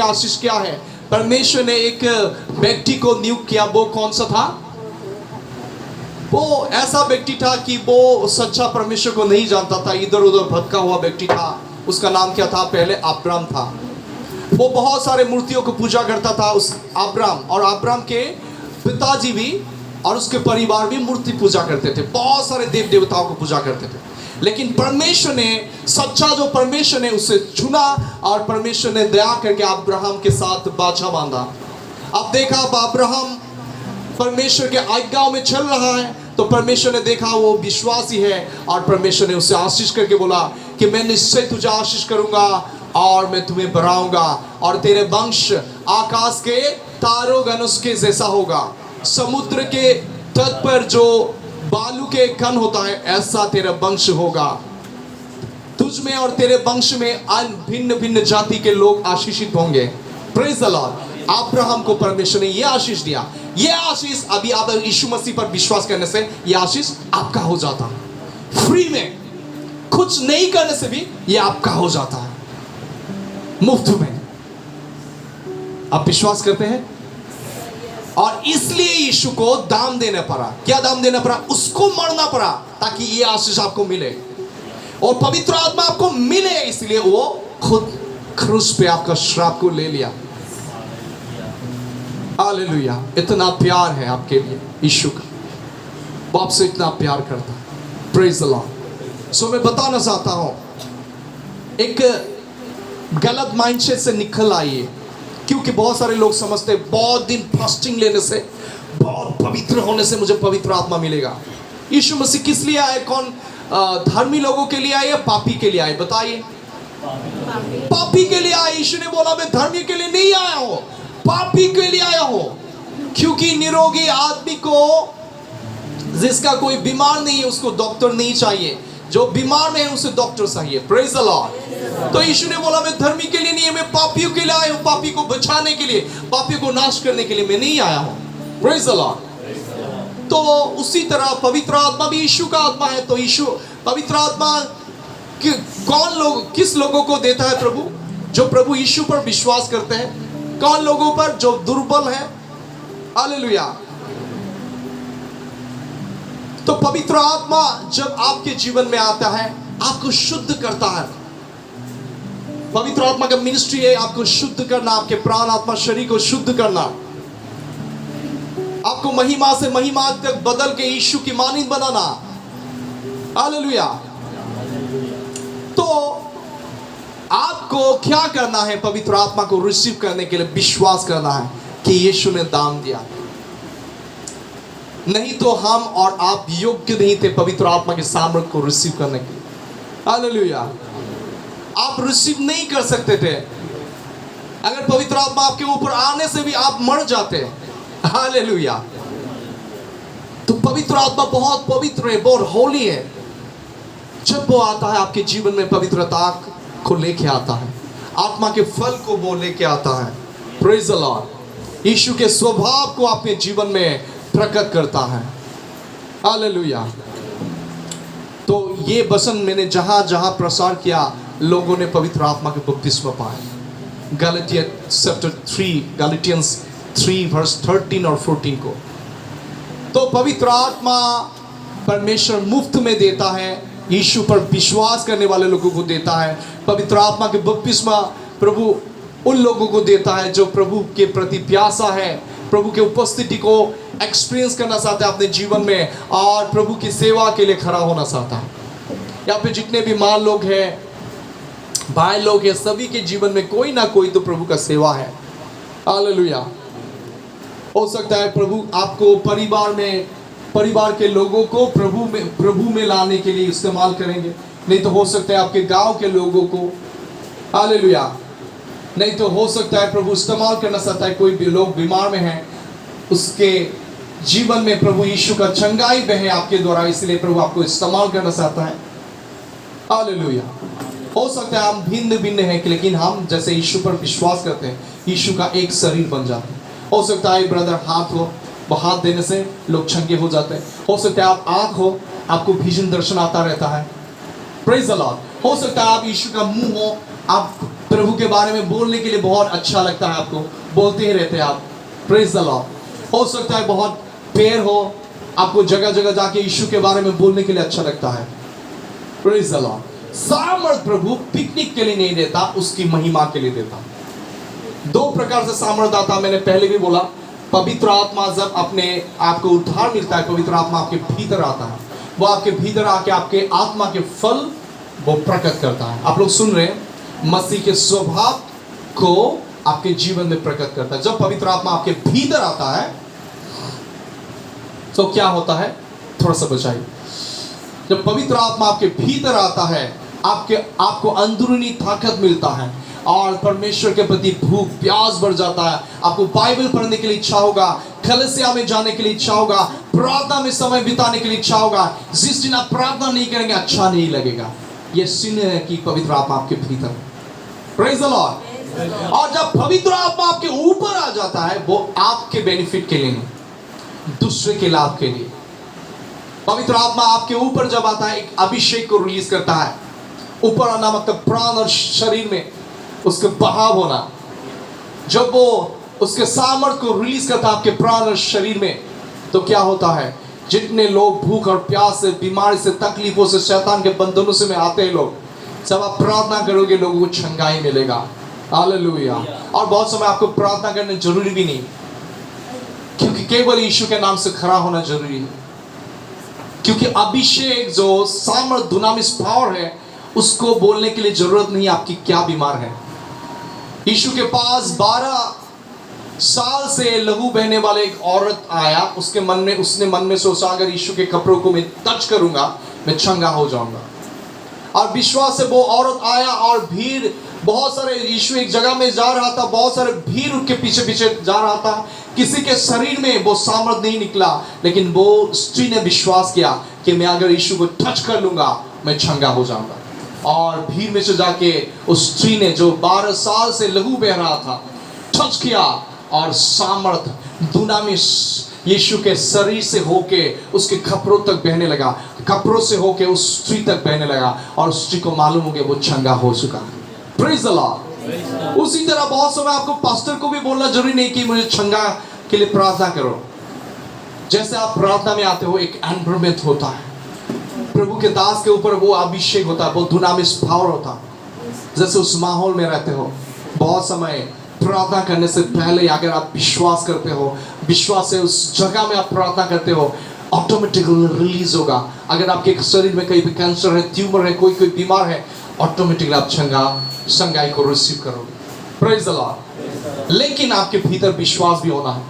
Speaker 1: आशीष क्या है? परमेश्वर ने एक व्यक्ति को नियुक्त किया। वो कौन सा था? वो ऐसा व्यक्ति था कि वो सच्चा परमेश्वर को नहीं जानता था, इधर उधर भटका हुआ व्यक्ति था। उसका नाम क्या था? पहले अब्राम था। वो बहुत सारे मूर्तियों को पूजा करता था उस अब्राम, और अब्राम के पिताजी भी और उसके परिवार भी मूर्ति पूजा करते थे, बहुत सारे देव देवताओं को पूजा करते थे। लेकिन परमेश्वर ने, सच्चा जो परमेश्वर ने उसे चुना, और परमेश्वर ने दया करके अब्राहम के साथ बाचा बांधा। अब देखा अब अब्राहम परमेश्वर के आज्ञाओं में चल रहा है, तो परमेश्वर ने देखा वो विश्वासी है, और परमेश्वर ने उसे आशीष करके बोला कि मैं निश्चय तुझे आशीष करूंगा और मैं तुम्हें बढ़ाऊंगा, और तेरे वंश आकाश के तारों गणों के जैसा होगा। समुद्र के तट पर जो बालू के कण होता है, ऐसा तेरा वंश होगा। तुझ में और तेरे वंश में भिन्न भिन्न जाति के लोग आशीषित होंगे। Praise the Lord. अब्राहम को परमेश्वर ने यह आशीष दिया। यह आशीष अभी आप यीशु मसीह पर विश्वास करने से यह आशीष आपका हो जाता है। फ्री में, कुछ नहीं करने से भी यह आपका हो जाता है, मुफ्त में। आप विश्वास करते हैं? और इसलिए यीशु को दाम देना पड़ा। क्या दाम देना पड़ा? उसको मरना पड़ा ताकि ये आशीष आपको मिले और पवित्र आत्मा आपको मिले। इसलिए वो खुद क्रूस पे आपका श्राप को ले लिया। हालेलुया। इतना प्यार है आपके लिए यीशु का, वो आपसे इतना प्यार करता है। Praise the Lord. सो मैं बताना चाहता हूं, एक गलत माइंडसेट से निकल आइए, क्योंकि बहुत सारे लोग समझते हैं बहुत दिन फास्टिंग लेने से, बहुत पवित्र होने से मुझे पवित्र आत्मा मिलेगा। यीशु मसीह किस लिए आए? कौन? धर्मी लोगों के लिए आए या पापी के लिए आए? बताइए। पापी के लिए आए। यीशु ने बोला मैं धर्मी के लिए नहीं आया हूं, पापी के लिए आया हूं। क्योंकि निरोगी आदमी को, जिसका कोई बीमार नहीं है, उसको डॉक्टर नहीं चाहिए। जो बीमार में है उसे डॉक्टर चाहिए। Praise the Lord. तो यीशु ने बोला मैं धर्मी के लिए नहीं है, मैं पापियों के लिए आया हूं, पापी को बचाने के लिए, पापी को नाश करने के लिए मैं नहीं आया हूं। Praise the Lord. तो उसी तरह पवित्र आत्मा भी यीशु का आत्मा है। तो यीशु पवित्र आत्मा कौन लोग, किस लोगों को देता है प्रभु? जो प्रभु यीशु पर विश्वास करते हैं। कौन लोगों पर? जो दुर्बल है। हालेलुया। तो पवित्र आत्मा जब आपके जीवन में आता है, आपको शुद्ध करता है। पवित्र आत्मा का मिनिस्ट्री है आपको शुद्ध करना, आपके प्राण आत्मा शरीर को शुद्ध करना, आपको महिमा से महिमा तक बदल के यीशु की मानिंद बनाना। हालेलुया। तो आपको क्या करना है? पवित्र आत्मा को रिसीव करने के लिए विश्वास करना है कि यीशु ने दान दिया। नहीं तो हम और आप योग्य नहीं थे पवित्र आत्मा के सामर्थ्य को रिसीव करने के लिए। हालेलुया। आप रिसीव नहीं कर सकते थे। अगर पवित्र आत्मा आपके ऊपर आने से भी आप मर जाते। हालेलुया। तो पवित्र आत्मा बहुत पवित्र है, बहुत होली है। जब वो आता है आपके जीवन में, पवित्रता को लेके आता है, आत्मा के फल को वो लेके आता है। Praise the Lord. यीशु के स्वभाव को आपके जीवन में प्रकट करता है। हालेलुया। तो ये वचन मैंने जहां जहां प्रसार किया, लोगों ने पवित्र आत्मा के बपतिस्मा पाए। गैलेटियंस 3 वर्स 13 और 14 को। तो पवित्र आत्मा परमेश्वर मुफ्त में देता है, यीशु पर विश्वास करने वाले लोगों को देता है। पवित्र आत्मा के बपतिस्मा प्रभु उन लोगों को देता है जो प्रभु के प्रति प्यासा है, प्रभु के उपस्थिति को एक्सपीरियंस करना चाहता है अपने जीवन में, और प्रभु की सेवा के लिए खड़ा होना चाहता है। यहाँ पे जितने भी माँ लोग हैं, भाई लोग हैं, सभी के जीवन में कोई ना कोई तो प्रभु का सेवा है। हालेलुया। हो सकता है प्रभु आपको परिवार के लोगों को प्रभु में लाने के लिए इस्तेमाल करेंगे। नहीं तो हो सकता है आपके गांव के लोगों को। हालेलुया। नहीं तो हो सकता है प्रभु इस्तेमाल करना चाहता है, कोई भी लोग बीमार में हैं, उसके जीवन में प्रभु यीशु का चंगाई बहे आपके द्वारा, इसलिए प्रभु आपको इस्तेमाल करना चाहता है। हालेलुया। हो सकता है हम भिन्न भिन्न हैं, लेकिन हम जैसे यीशु पर विश्वास करते हैं, यीशु का एक शरीर बन जाते हैं। हो सकता है ब्रदर हाथ हो, वो हाथ देने से लोग चंगे हो जाते हैं। हो सकता है आप आँख हो, आपको विजन दर्शन आता रहता है। Praise the Lord. हो सकता है आप यीशु का मुंह हो, आप प्रभु के बारे में बोलने के लिए बहुत अच्छा लगता है, आपको बोलते ही रहते हैं आप, प्रेज द लॉर्ड। हो सकता है बहुत पैर हो, आपको जगह जगह जाके यीशु के बारे में बोलने के लिए अच्छा लगता है, प्रेज द लॉर्ड। सामर्थ प्रभु पिकनिक के लिए नहीं देता, उसकी महिमा के लिए देता। दो प्रकार से सामर्थ आता, मैंने पहले भी बोला, पवित्र आत्मा जब अपने आपको उद्धार मिलता है, पवित्र आत्मा आपके भीतर आता है, वो आपके भीतर आके आपके आत्मा के फल वो प्रकट करता है। आप लोग सुन रहे हैं, मसीह के स्वभाव को आपके जीवन में प्रकट करता है। जब पवित्र आत्मा आपके भीतर आता है तो क्या होता है, थोड़ा सा बचाइए। जब पवित्र आत्मा आपके भीतर आता है, आपको अंदरूनी ताकत मिलता है और परमेश्वर के प्रति भूख प्यास बढ़ जाता है। आपको बाइबल पढ़ने के लिए इच्छा होगा, कलीसिया में जाने के लिए इच्छा होगा, प्रार्थना में समय बिताने के लिए इच्छा होगा। जिस दिन आप प्रार्थना नहीं करेंगे अच्छा नहीं लगेगा। ये चिन्ह है कि पवित्र आत्मा आपके भीतर है। Praise the Lord. और जब पवित्र आत्मा आपके ऊपर आ जाता है, वो आपके बेनिफिट के लिए नहीं, दूसरे के लाभ के लिए। पवित्र आत्मा आपके ऊपर जब आता है, एक अभिषेक को रिलीज करता है। ऊपर आना मतलब प्राण और शरीर में उसके बहाव होना। जब वो उसके सामर्थ को रिलीज करता है आपके प्राण और शरीर में, तो क्या होता है, जितने लोग भूख और प्यास से, बीमारी से, तकलीफों से, शैतान के बंधनों से में आते हैं लोग, जब आप प्रार्थना करोगे लोगों को छंगाई मिलेगा। हालेलुया। और बहुत समय आपको प्रार्थना करना जरूरी भी नहीं, क्योंकि केवल यीशु के नाम से खड़ा होना जरूरी है। क्योंकि अभिषेक जो सामर्थ दुनामिस पावर है, उसको बोलने के लिए जरूरत नहीं आपकी क्या बीमार है। यीशु के पास 12 साल से लहू बहने वाले एक औरत आया। उसने मन में सोचा, अगर यीशु के कपड़ों को मैं टच करूंगा मैं चंगा हो जाऊंगा। और विश्वास से वो औरत आया और भीड़, बहुत सारे, यीशु एक जगह में जा रहा था, बहुत सारे भीड़ उसके पीछे पीछे जा रहा था। किसी के शरीर में वो सामर्थ नहीं निकला, लेकिन वो स्त्री ने विश्वास किया कि मैं अगर यीशु को टच कर लूंगा मैं चंगा हो जाऊंगा। और भीड़ में से जाके उस स्त्री ने, जो 12 साल से लहू बह रहा था, टच किया और सामर्थ दुनामिस यीशु के शरीर से होके उसके कपड़ों तक बहने लगा, कपड़ों से होके उस स्त्री तक बहने लगा, और उस स्त्री को मालूम हो गया वो चंगा हो चुका। Praise the Lord. उसी तरह बहुत समय आपको पास्टर को भी बोलना जरूरी नहीं कि मुझे चंगा के लिए प्रार्थना करो। जैसे आप प्रार्थना में आते हो, एक एनवायरनमेंट होता है, प्रभु के दास के ऊपर वो अभिषेक होता है, वो दुनामिस पावर होता है। जैसे उस माहौल में रहते हो, बहुत समय प्रार्थना करने से पहले अगर आप विश्वास करते हो, विश्वास से उस जगह में आप प्रार्थना करते हो, ऑटोमेटिकली रिलीज होगा। अगर आपके शरीर में कहीं भी कैंसर है, ट्यूमर है, कोई बीमार है, ऑटोमेटिकली आप चंगाई को रिसीव करोगे। Praise the Lord. लेकिन आपके भीतर विश्वास भी होना है।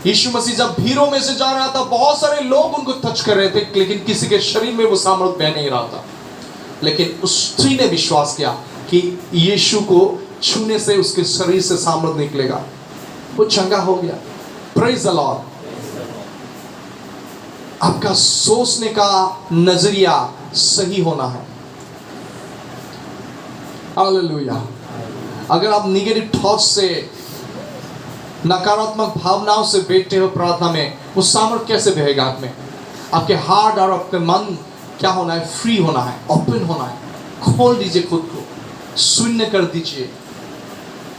Speaker 1: यीशु मसीह जब भीड़ों में से जा रहा था, बहुत सारे लोग उनको टच कर रहे थे, लेकिन किसी के शरीर में वो सामर्थ बह नहीं रहा था। लेकिन उस स्त्री ने विश्वास किया कि यीशु को छूने से उसके शरीर से सामर्थ निकलेगा, वो चंगा हो गया। Praise the Lord. आपका सोचने का नजरिया सही होना है। हालेलुया। अगर आप निगेटिव थॉट्स से, नकारात्मक भावनाओं से बैठते हो प्रार्थना में, वो सामर्थ कैसे बहेगा आप में? आपके हार्ट और आपके मन क्या होना है? फ्री होना है, ओपन होना है। खोल दीजिए खुद को, शून्य कर दीजिए,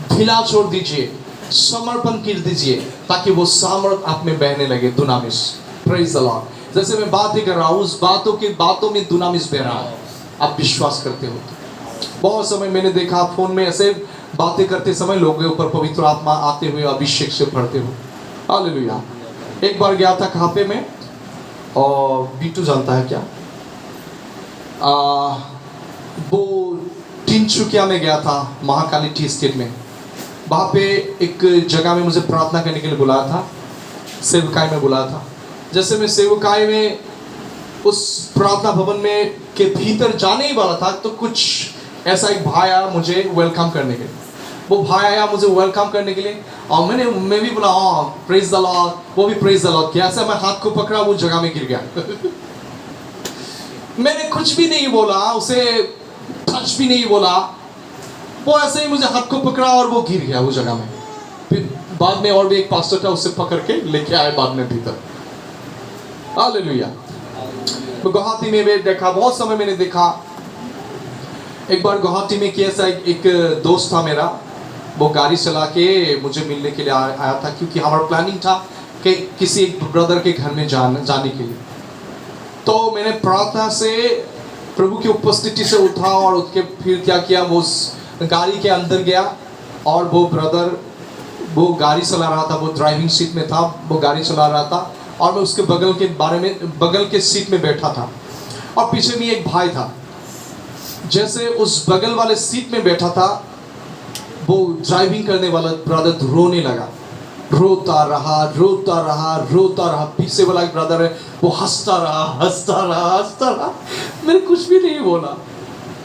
Speaker 1: ढीला छोड़ दीजिए, समर्पण कर दीजिए, ताकि वो सामर्थ आप में बहने लगे। दुनामिस। Praise the Lord. जैसे मैं बात ही कर रहा हूँ, उस बातों में दुनामिस बह रहा है, आप विश्वास करते हो। बहुत समय मैंने देखा फोन में ऐसे बातें करते समय लोगों के ऊपर पवित्र आत्मा आते हुए अभिषेक से भरते हुए। हालेलुया। एक बार गया था कहाँ पे मैं, और बीटू जानता है क्या, वो तिनसुकिया में गया था, महाकाली टी स्टेट में। वहाँ पे एक जगह में मुझे प्रार्थना करने के लिए बुलाया था, सेवकाई में बुलाया था। जैसे मैं सेवकाई में उस प्रार्थना भवन में के भीतर जाने ही वाला था, तो कुछ ऐसा एक भाई आया मुझे वेलकम करने के लिए। वो भाई आया मुझे वेलकम करने के लिए, और मैं भी बोला हाँ प्रेज द लॉर्ड, वो भी प्रेज द लॉर्ड किया। ऐसा मैं हाथ को पकड़ा, वो जगह में गिर गया। मैंने कुछ भी नहीं बोला, उसे टच भी नहीं बोला, वो ऐसे ही मुझे हाथ को पकड़ा और वो गिर गया वो जगह में। फिर बाद में और भी एक पास्टर था, उससे पकड़ के लेके आए बाद में भीतर। हालेलुया। गुवाहाटी में देखा, बहुत समय मैंने देखा एक बार गुवाहाटी में कैसा एक दोस्त था मेरा, वो गाड़ी चला के मुझे मिलने के लिए आया था, क्योंकि हमारा प्लानिंग था कि किसी एक ब्रदर के घर में जाने के लिए। तो मैंने प्रार्थना से प्रभु की उपस्थिति से उठा और उसके फिर क्या किया, वो गाड़ी के अंदर गया और वो ब्रदर वो गाड़ी चला रहा था, वो ड्राइविंग सीट में था, वो गाड़ी चला रहा था और मैं उसके बगल के सीट में बैठा था और पीछे में एक भाई था। जैसे उस बगल वाले सीट में बैठा था, वो ड्राइविंग करने वाला ब्रदर रोने लगा, रोता रहा। पीछे वाला एक ब्रदर है, वो हंसता रहा। मैंने कुछ भी नहीं बोला,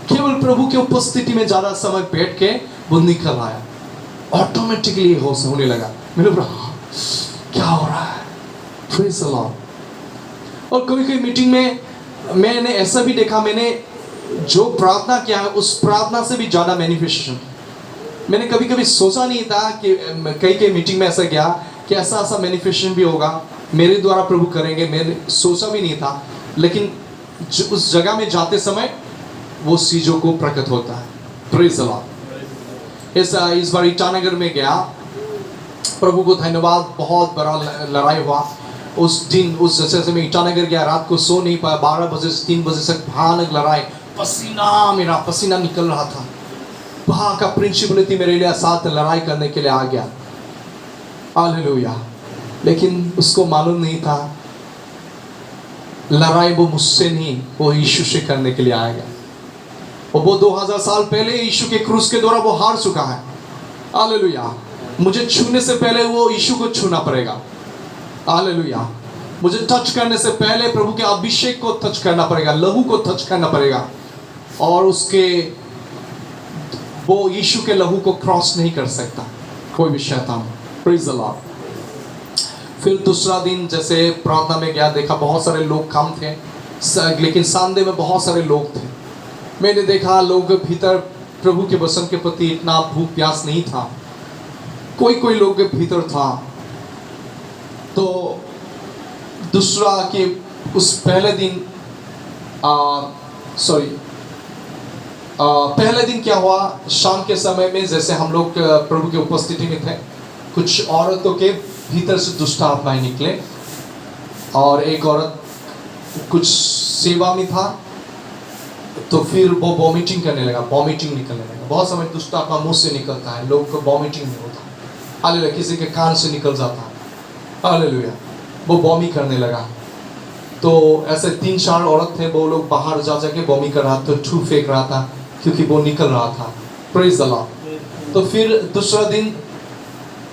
Speaker 1: केवल प्रभु की उपस्थिति में ज्यादा समय बैठ के वो निकल आया। ऑटोमेटिकली होश होने लगा। मैंने बोला क्या हो रहा है? Praise the Lord. और कोई मीटिंग में मैंने ऐसा भी देखा, मैंने जो प्रार्थना किया है उस प्रार्थना से भी ज्यादा मैनिफेस्टेशन। मैंने कभी सोचा नहीं था कि कई मीटिंग में ऐसा गया कि ऐसा मैनिफेस्टेशन भी होगा, मेरे द्वारा प्रभु करेंगे। मैंने सोचा भी नहीं था, लेकिन उस जगह में जाते समय वो चीजों को प्रकट होता है। Praise the Lord. इस बार ईटानगर में गया, प्रभु को धन्यवाद, बहुत बड़ा लड़ाई हुआ उस दिन। उस जैसे मैं ईटानगर गया, रात को सो नहीं पाया, 12 बजे से 3 बजे तक भयानक लड़ाई, मेरा पसीना निकल रहा था। वहाँ का प्रिंसिपलिटी मेरे लिए साथ लड़ाई करने के लिए आ गया, हालेलुया। लेकिन उसको मालूम नहीं था लड़ाई वो मुझसे नहीं, वो यीशु से करने के लिए आएगा। और वो 2000 साल पहले यीशु के क्रूस के द्वारा वो हार चुका है, हालेलुया। मुझे छूने से पहले वो यीशु को छूना पड़ेगा, हालेलुया। मुझे टच करने से पहले प्रभु के अभिषेक को टच करना पड़ेगा, लहू को टच करना पड़ेगा, और उसके वो यीशु के लहू को क्रॉस नहीं कर सकता कोई भी शैतान। Praise the Lord. फिर दूसरा दिन जैसे प्रार्थना में गया, देखा बहुत सारे लोग कम थे, लेकिन संडे में बहुत सारे लोग थे। मैंने देखा लोग भीतर प्रभु के वचन के प्रति इतना भूख प्यास नहीं था, कोई लोग के भीतर था। तो दूसरा कि उस पहले दिन पहले दिन क्या हुआ, शाम के समय में जैसे हम लोग प्रभु की उपस्थिति में थे, कुछ औरतों के भीतर से दुष्ट आत्माएं निकले, और एक औरत कुछ सेवा में था, तो फिर वो वॉमिटिंग करने लगा, वॉमिटिंग निकलने लगा। बहुत समय दुष्ट आत्मा मुंह से निकलता है, लोग को वॉमिटिंग नहीं होता, हालेलुया। किसी के कान से निकल जाता है, हालेलुया। वो वॉमी करने लगा। तो ऐसे 3-4 औरत थे, वो लोग बाहर जाके वॉमी कर रहा था, थू फेंक रहा था, क्योंकि वो निकल रहा था। Praise the Lord. तो फिर दूसरा दिन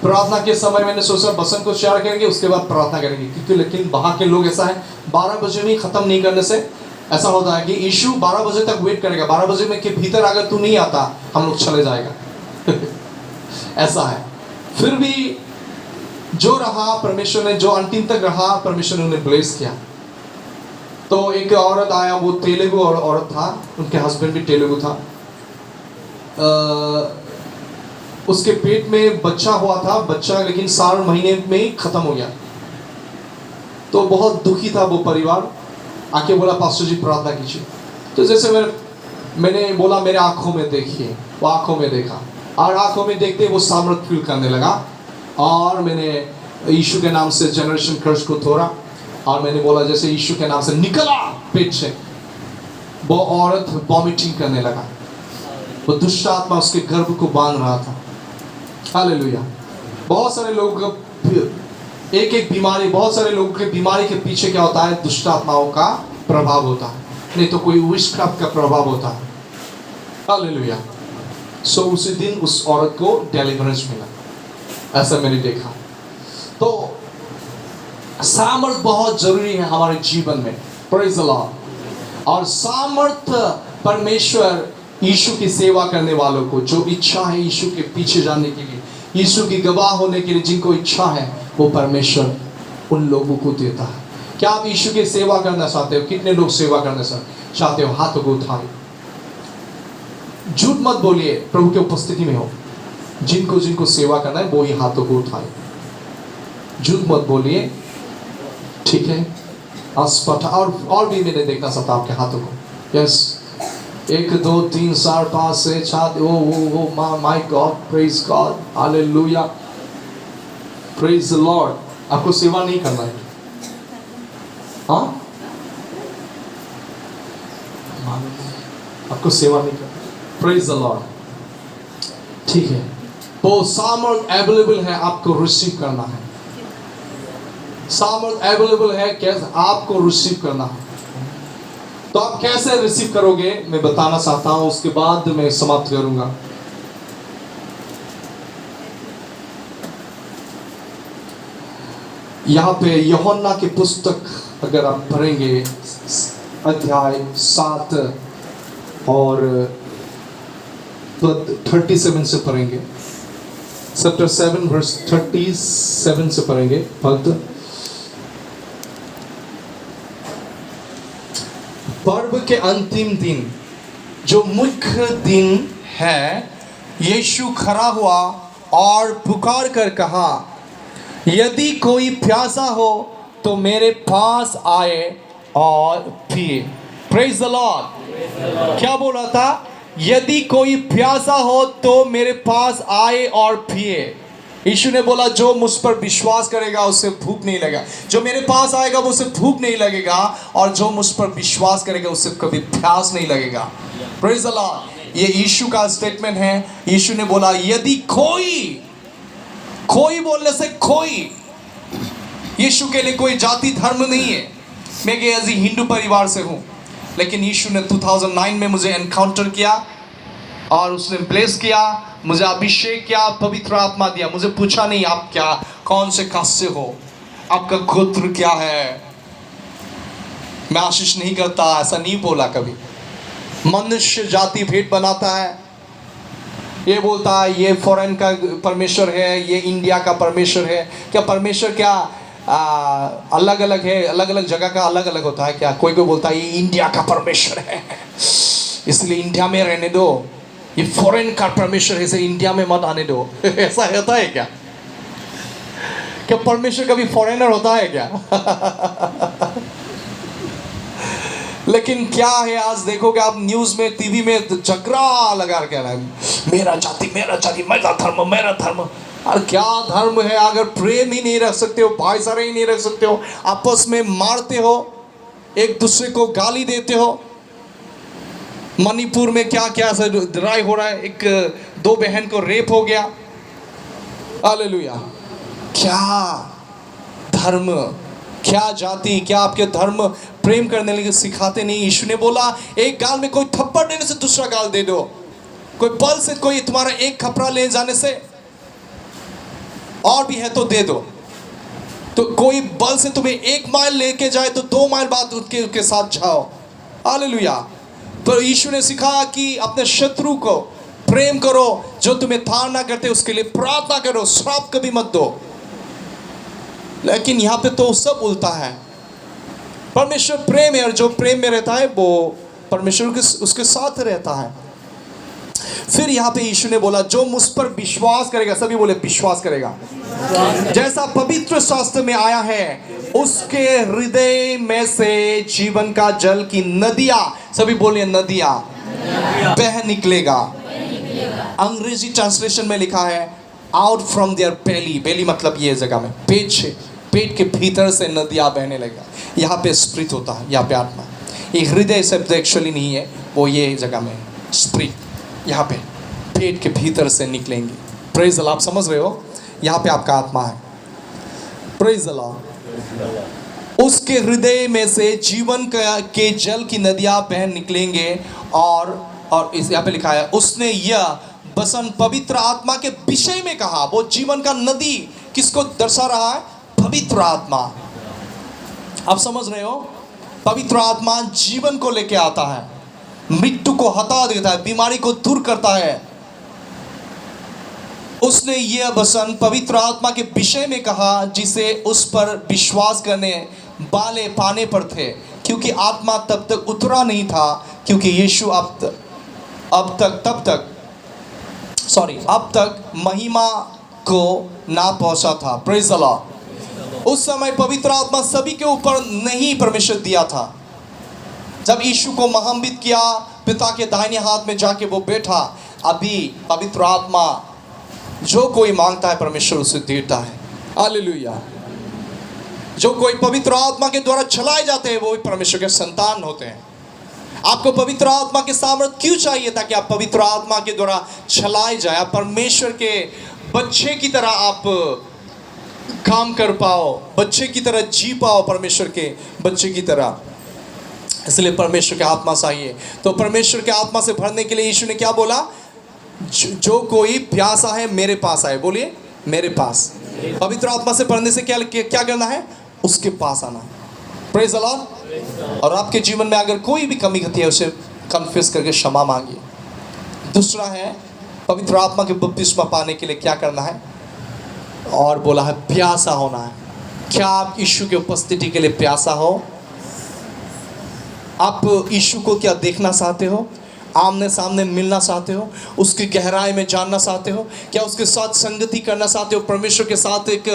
Speaker 1: प्रार्थना के समय मैंने सोचा वचन को शेयर करेंगे, उसके बाद प्रार्थना करेंगे, क्योंकि लेकिन वहाँ के लोग ऐसा है 12 बजे में खत्म नहीं करने से ऐसा होता है कि यीशु 12 बजे तक वेट करेगा, 12 बजे में के भीतर अगर तू नहीं आता हम लोग चले जाएगा ऐसा है। फिर भी जो रहा परमेश्वर ने, जो अंतिम तक रहा परमेश्वर ने उन्हें ब्लेस किया। तो एक औरत आया, वो तेलुगु औरत था, उनके हस्बैंड भी तेलुगु था। उसके पेट में बच्चा हुआ था, बच्चा लेकिन 4 महीने में ही खत्म हो गया। तो बहुत दुखी था वो परिवार, आके बोला पास्टर जी प्रार्थना कीजिए। तो जैसे मैंने बोला मेरे आंखों में देखिए, वो आंखों में देखा, और आंखों में देखते वो सामर्थ फील करने लगा, और मैंने यीशु के नाम से जनरेशन कर्स को तोड़ा, और मैंने बोला जैसे यीशु के नाम से निकला पेट से। वो औरत वॉमिटिंग करने लगा, वो दुष्ट आत्मा उसके गर्भ को बांध रहा था, हालेलुया। बहुत सारे लोग एक बीमारी, बहुत सारे लोगों के बीमारी के पीछे क्या होता है, दुष्ट आत्माओं का प्रभाव होता है, नहीं तो कोई विषक्राफ्ट का प्रभाव होता है, हालेलुया। सो उसी दिन उस औरत को डिलीवरेंस मिला, ऐसा मैंने देखा। तो सामर्थ बहुत जरूरी है हमारे जीवन में, प्रेज़ द लॉर्ड। और सामर्थ परमेश्वर यीशु की सेवा करने वालों को, जो इच्छा है यीशु के पीछे जाने के लिए, यीशु की गवाह होने के लिए, जिनको इच्छा है वो परमेश्वर उन लोगों को देता है। क्या आप यीशु की सेवा करना चाहते हो? कितने लोग सेवा करना चाहते हो? हाथों को उठाएं। झूठ मत बोलिए, प्रभु की उपस्थिति में हो, जिनको जिनको सेवा करना है वो ही हाथों को उठाएं। झूठ मत बोलिए, ठीक है? और भी मैंने देखना चाहता आपके हाथों को। Yes, 1 2 3 4 5 6 7 oh my God, praise God, hallelujah, praise the Lord. आपको सेवा नहीं करना है, हाँ, आपको सेवा नहीं करना, प्रेज द लॉर्ड, ठीक है। तो सामर्थ अवेलेबल है, आपको रिसीव करना है। सामर्थ अवेलेबल है, कैसे आपको रिसीव करना है। तो आप कैसे रिसीव करोगे मैं बताना चाहता हूं, उसके बाद मैं समाप्त करूंगा। यहां पे यूहन्ना की पुस्तक अगर आप पढ़ेंगे अध्याय 7 और पद 37 से पढ़ेंगे, चैप्टर 7 वर्स 37 से पढ़ेंगे पद। पर्व के अंतिम दिन जो मुख्य दिन है, यीशु खड़ा हुआ और पुकार कर कहा, यदि कोई प्यासा हो तो मेरे पास आए और पिए। Praise the Lord. क्या बोला था? यदि कोई प्यासा हो तो मेरे पास आए और पिए। यीशु ने बोला जो मुझ पर विश्वास करेगा उससे भूख नहीं लगेगा, जो मेरे पास आएगा वो उससे भूख नहीं लगेगा, और जो मुझ पर विश्वास करेगा उससे कभी प्यास नहीं लगेगा। Praise the Lord. ये यीशु का स्टेटमेंट है। यीशु ने बोला यदि कोई, कोई बोलने से कोई, यीशु के लिए कोई जाति धर्म नहीं है। मैं एक हिंदू परिवार से हूँ, लेकिन यीशु ने 2009 में मुझे एनकाउंटर किया और उसने ब्लेस किया, मुझे अभिषेक किया, पवित्र आत्मा दिया। मुझे पूछा नहीं आप क्या, कौन से कास्ट से हो, आपका गोत्र क्या है। मैं आशीष नहीं करता, ऐसा नहीं बोला कभी। मनुष्य जाति भेद बनाता है, ये बोलता है ये फॉरेन का परमेश्वर है, ये इंडिया का परमेश्वर है। क्या परमेश्वर क्या अलग अलग है? अलग अलग जगह का अलग अलग होता है क्या? कोई कोई बोलता है ये इंडिया का परमेश्वर है इसलिए इंडिया में रहने दो, ये फॉरेन का परमेश्वर है इसे इंडिया में मत आने दो ऐसा होता है क्या? क्या परमेश्वर कभी फॉरेनर होता है क्या? लेकिन क्या है, आज देखोगे आप न्यूज में, टीवी में झगड़ा लगा के रहा है, मेरा जाति, मेरा धर्म, मेरा धर्म। और क्या धर्म है अगर प्रेम ही नहीं रख सकते हो, भाईचारा ही नहीं रख सकते हो, आपस में मारते हो, एक दूसरे को गाली देते हो। मणिपुर में क्या क्या लड़ाई हो रहा है, एक दो बहन को रेप हो गया। हालेलुया। क्या धर्म, क्या जाति, क्या आपके धर्म प्रेम करने लगे सिखाते नहीं। यीशु ने बोला एक गाल में कोई थप्पड़ देने से दूसरा गाल दे दो, कोई बल से कोई तुम्हारा एक खपरा ले जाने से और भी है तो दे दो। तो कोई बल से तुम्हें 1 माइल लेके जाए तो 2 माइल बाद उसके साथ जाओ। हालेलुया। तो यीशु ने सिखाया कि अपने शत्रु को प्रेम करो, जो तुम्हें ताड़ना करते उसके लिए प्रार्थना करो, श्राप कभी मत दो। लेकिन यहाँ पे तो सब उल्टा है। परमेश्वर प्रेम है और जो प्रेम में रहता है वो परमेश्वर उसके साथ रहता है। फिर यहाँ पे यीशु ने बोला जो मुझ पर विश्वास करेगा, सभी बोले विश्वास करेगा, जैसा पवित्र शास्त्र में आया है उसके हृदय में से जीवन का जल की नदियां, सभी बोले नदियां, बह निकलेगा। अंग्रेजी ट्रांसलेशन में लिखा है आउट फ्रॉम देयर बेली। बेली मतलब ये जगह में पेट से, पेट के भीतर से नदियां बहने लगेगा। यहाँ पे स्प्रिट होता है, यहाँ पे आत्मा। ये हृदय शब्द एक्चुअली नहीं है, वो ये जगह में स्प्रिट, यहाँ पे पेट के भीतर से निकलेंगे। Praise the Lord. आप समझ रहे हो, यहाँ पे आपका आत्मा है। Praise the Lord. उसके हृदय में से जीवन के जल की नदियां बह निकलेंगे। और इस यहाँ पे लिखा है उसने यह वचन पवित्र आत्मा के विषय में कहा। वो जीवन का नदी किसको दर्शा रहा है? पवित्र आत्मा। आप समझ रहे हो, पवित्र आत्मा जीवन को लेके आता है, मृत्यु को हटा देता है, बीमारी को दूर करता है। उसने यह वचन पवित्र आत्मा के विषय में कहा जिसे उस पर विश्वास करने वाले पाने पर थे, क्योंकि आत्मा तब तक उतरा नहीं था, क्योंकि यीशु अब तक महिमा को ना पहुंचा था। Praise the Lord. उस समय पवित्र आत्मा सभी के ऊपर नहीं परमेश्वर दिया था। जब यीशु को महान्वित किया पिता के दाहिने हाथ में जाके वो बैठा। अभी पवित्र आत्मा जो कोई मांगता है परमेश्वर उसे देता है। हालेलुया। जो कोई पवित्र आत्मा के द्वारा चलाए जाते हैं वो भी परमेश्वर के संतान होते हैं। आपको पवित्र आत्मा के सामर्थ्य क्यों चाहिए? ताकि आप पवित्र आत्मा के द्वारा चलाए जाए, आप परमेश्वर के बच्चे की तरह आप काम कर पाओ, बच्चे की तरह जी पाओ, परमेश्वर के बच्चे की तरह। इसलिए परमेश्वर के आत्मा चाहिए। तो परमेश्वर के आत्मा से भरने के लिए यीशु ने क्या बोला? जो कोई प्यासा है मेरे पास आए। बोलिए मेरे पास। पवित्र आत्मा से भरने से क्या करना है? उसके पास आना। Praise the Lord. और आपके जीवन में अगर कोई भी कमी घटी है उसे कन्फेस करके क्षमा मांगिए। दूसरा है पवित्र आत्मा के बपतिस्मा पाने के लिए क्या करना है? और बोला है प्यासा होना है। क्या आप यीशु की उपस्थिति के लिए प्यासा हो? आप यीशु को क्या देखना चाहते हो? आमने सामने मिलना चाहते हो? उसकी गहराई में जानना चाहते हो? क्या उसके साथ संगति करना चाहते हो? परमेश्वर के साथ एक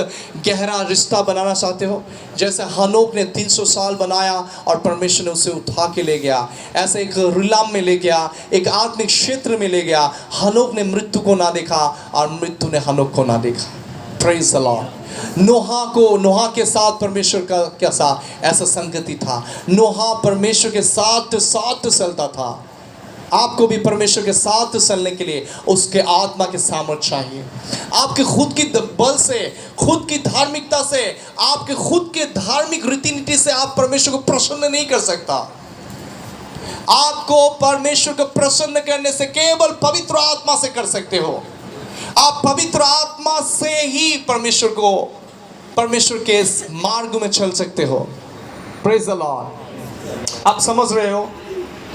Speaker 1: गहरा रिश्ता बनाना चाहते हो? जैसे हनोक ने 300 साल बनाया और परमेश्वर ने उसे उठा के ले गया, ऐसे एक रिलाम में ले गया, एक आत्मिक क्षेत्र में ले गया। हनोक ने मृत्यु को ना देखा और मृत्यु ने हनोक को ना देखा। Praise the Lord. नोहा के साथ परमेश्वर का कैसा ऐसा संगति था। नोहा परमेश्वर के साथ चलता था। आपको भी परमेश्वर के साथ चलने के लिए उसके आत्मा के सामर्थ्य चाहिए। आपके खुद की बल से, खुद की धार्मिकता से, आपके खुद के धार्मिक रीति नीति से आप परमेश्वर को प्रसन्न नहीं कर सकता। आपको परमेश्वर को प्रसन्न करने से केवल पवित्र आत्मा से कर सकते हो। आप पवित्र आत्मा से ही परमेश्वर के मार्ग में चल सकते हो। Praise the Lord. आप समझ रहे हो?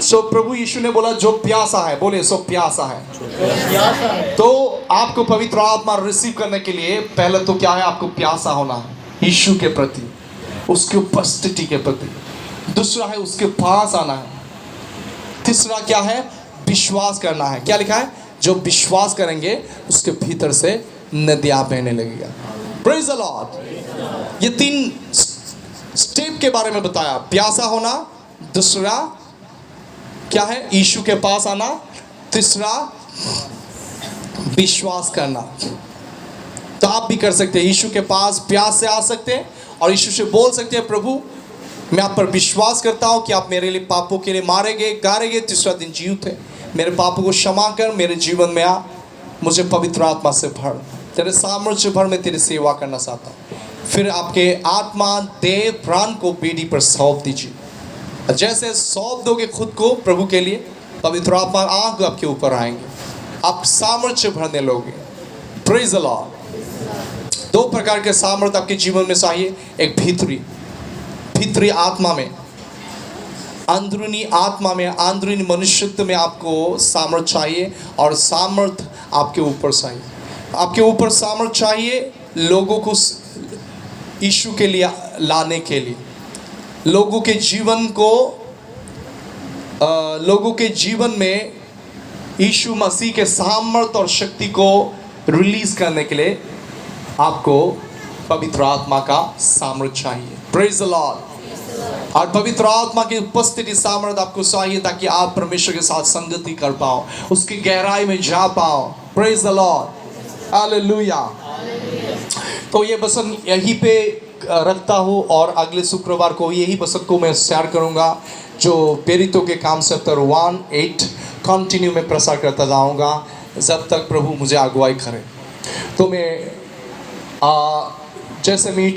Speaker 1: सो प्रभु यीशु ने बोला जो प्यासा है, बोले सो प्यासा है। तो आपको पवित्र आत्मा रिसीव करने के लिए पहले तो क्या है? आपको प्यासा होना है यीशु के प्रति, उसकी उपस्थिति के प्रति। दूसरा है उसके पास आना है। तीसरा क्या है? विश्वास करना है। क्या लिखा है? जो विश्वास करेंगे उसके भीतर से नदियां बहने लगेगा। Praise the Lord. ये 3 स्टेप के बारे में बताया। प्यासा होना, दूसरा क्या है? यीशु के पास आना, तीसरा विश्वास करना। तो आप भी कर सकते हैं। यीशु के पास प्यास से आ सकते हैं और यीशु से बोल सकते हैं प्रभु मैं आप पर विश्वास करता हूं कि आप मेरे लिए पापों के लिए मारे गए, गारे गए, तीसरा दिन जीवित थे। मेरे पापों को क्षमा कर, मेरे जीवन में आ, मुझे पवित्र आत्मा से भर, तेरे सामर्थ्य से भर। मैं तेरी सेवा करना चाहता हूँ। फिर आपके आत्मा, देह, प्राण को बेदी पर सौंप दीजिए। जैसे सौंप दोगे खुद को प्रभु के लिए, पवित्र आत्मा आग आपके ऊपर आएंगे, आप सामर्थ्य भरने लोगे। Praise the Lord. 2 प्रकार के सामर्थ्य आपके जीवन में चाहिए। एक भीतरी आत्मा में, अंदरूनी आत्मा में, अंदरूनी मनुष्यत्व में आपको सामर्थ्य चाहिए, और सामर्थ्य आपके ऊपर चाहिए। आपके ऊपर सामर्थ्य चाहिए लोगों को यीशु के लिए लाने के लिए, लोगों के जीवन में यीशु मसीह के सामर्थ्य और शक्ति को रिलीज करने के लिए आपको पवित्र आत्मा का सामर्थ्य चाहिए। Praise the Lord. और पवित्र आत्मा की उपस्थिति, सामर्थ्य आपको चाहिए ताकि आप परमेश्वर के साथ संगति कर पाओ, उसकी गहराई में जा पाओ। Praise the Lord. हालेलुया। तो ये वचन यहीं पे रखता हूँ, और अगले शुक्रवार को यही वचन को मैं शेयर करूँगा जो प्रेरितों के काम से 1:8 कंटिन्यू में प्रसार करता जाऊँगा जब तक प्रभु मुझे अगुवाई करे। तो मैं जैसे मीठा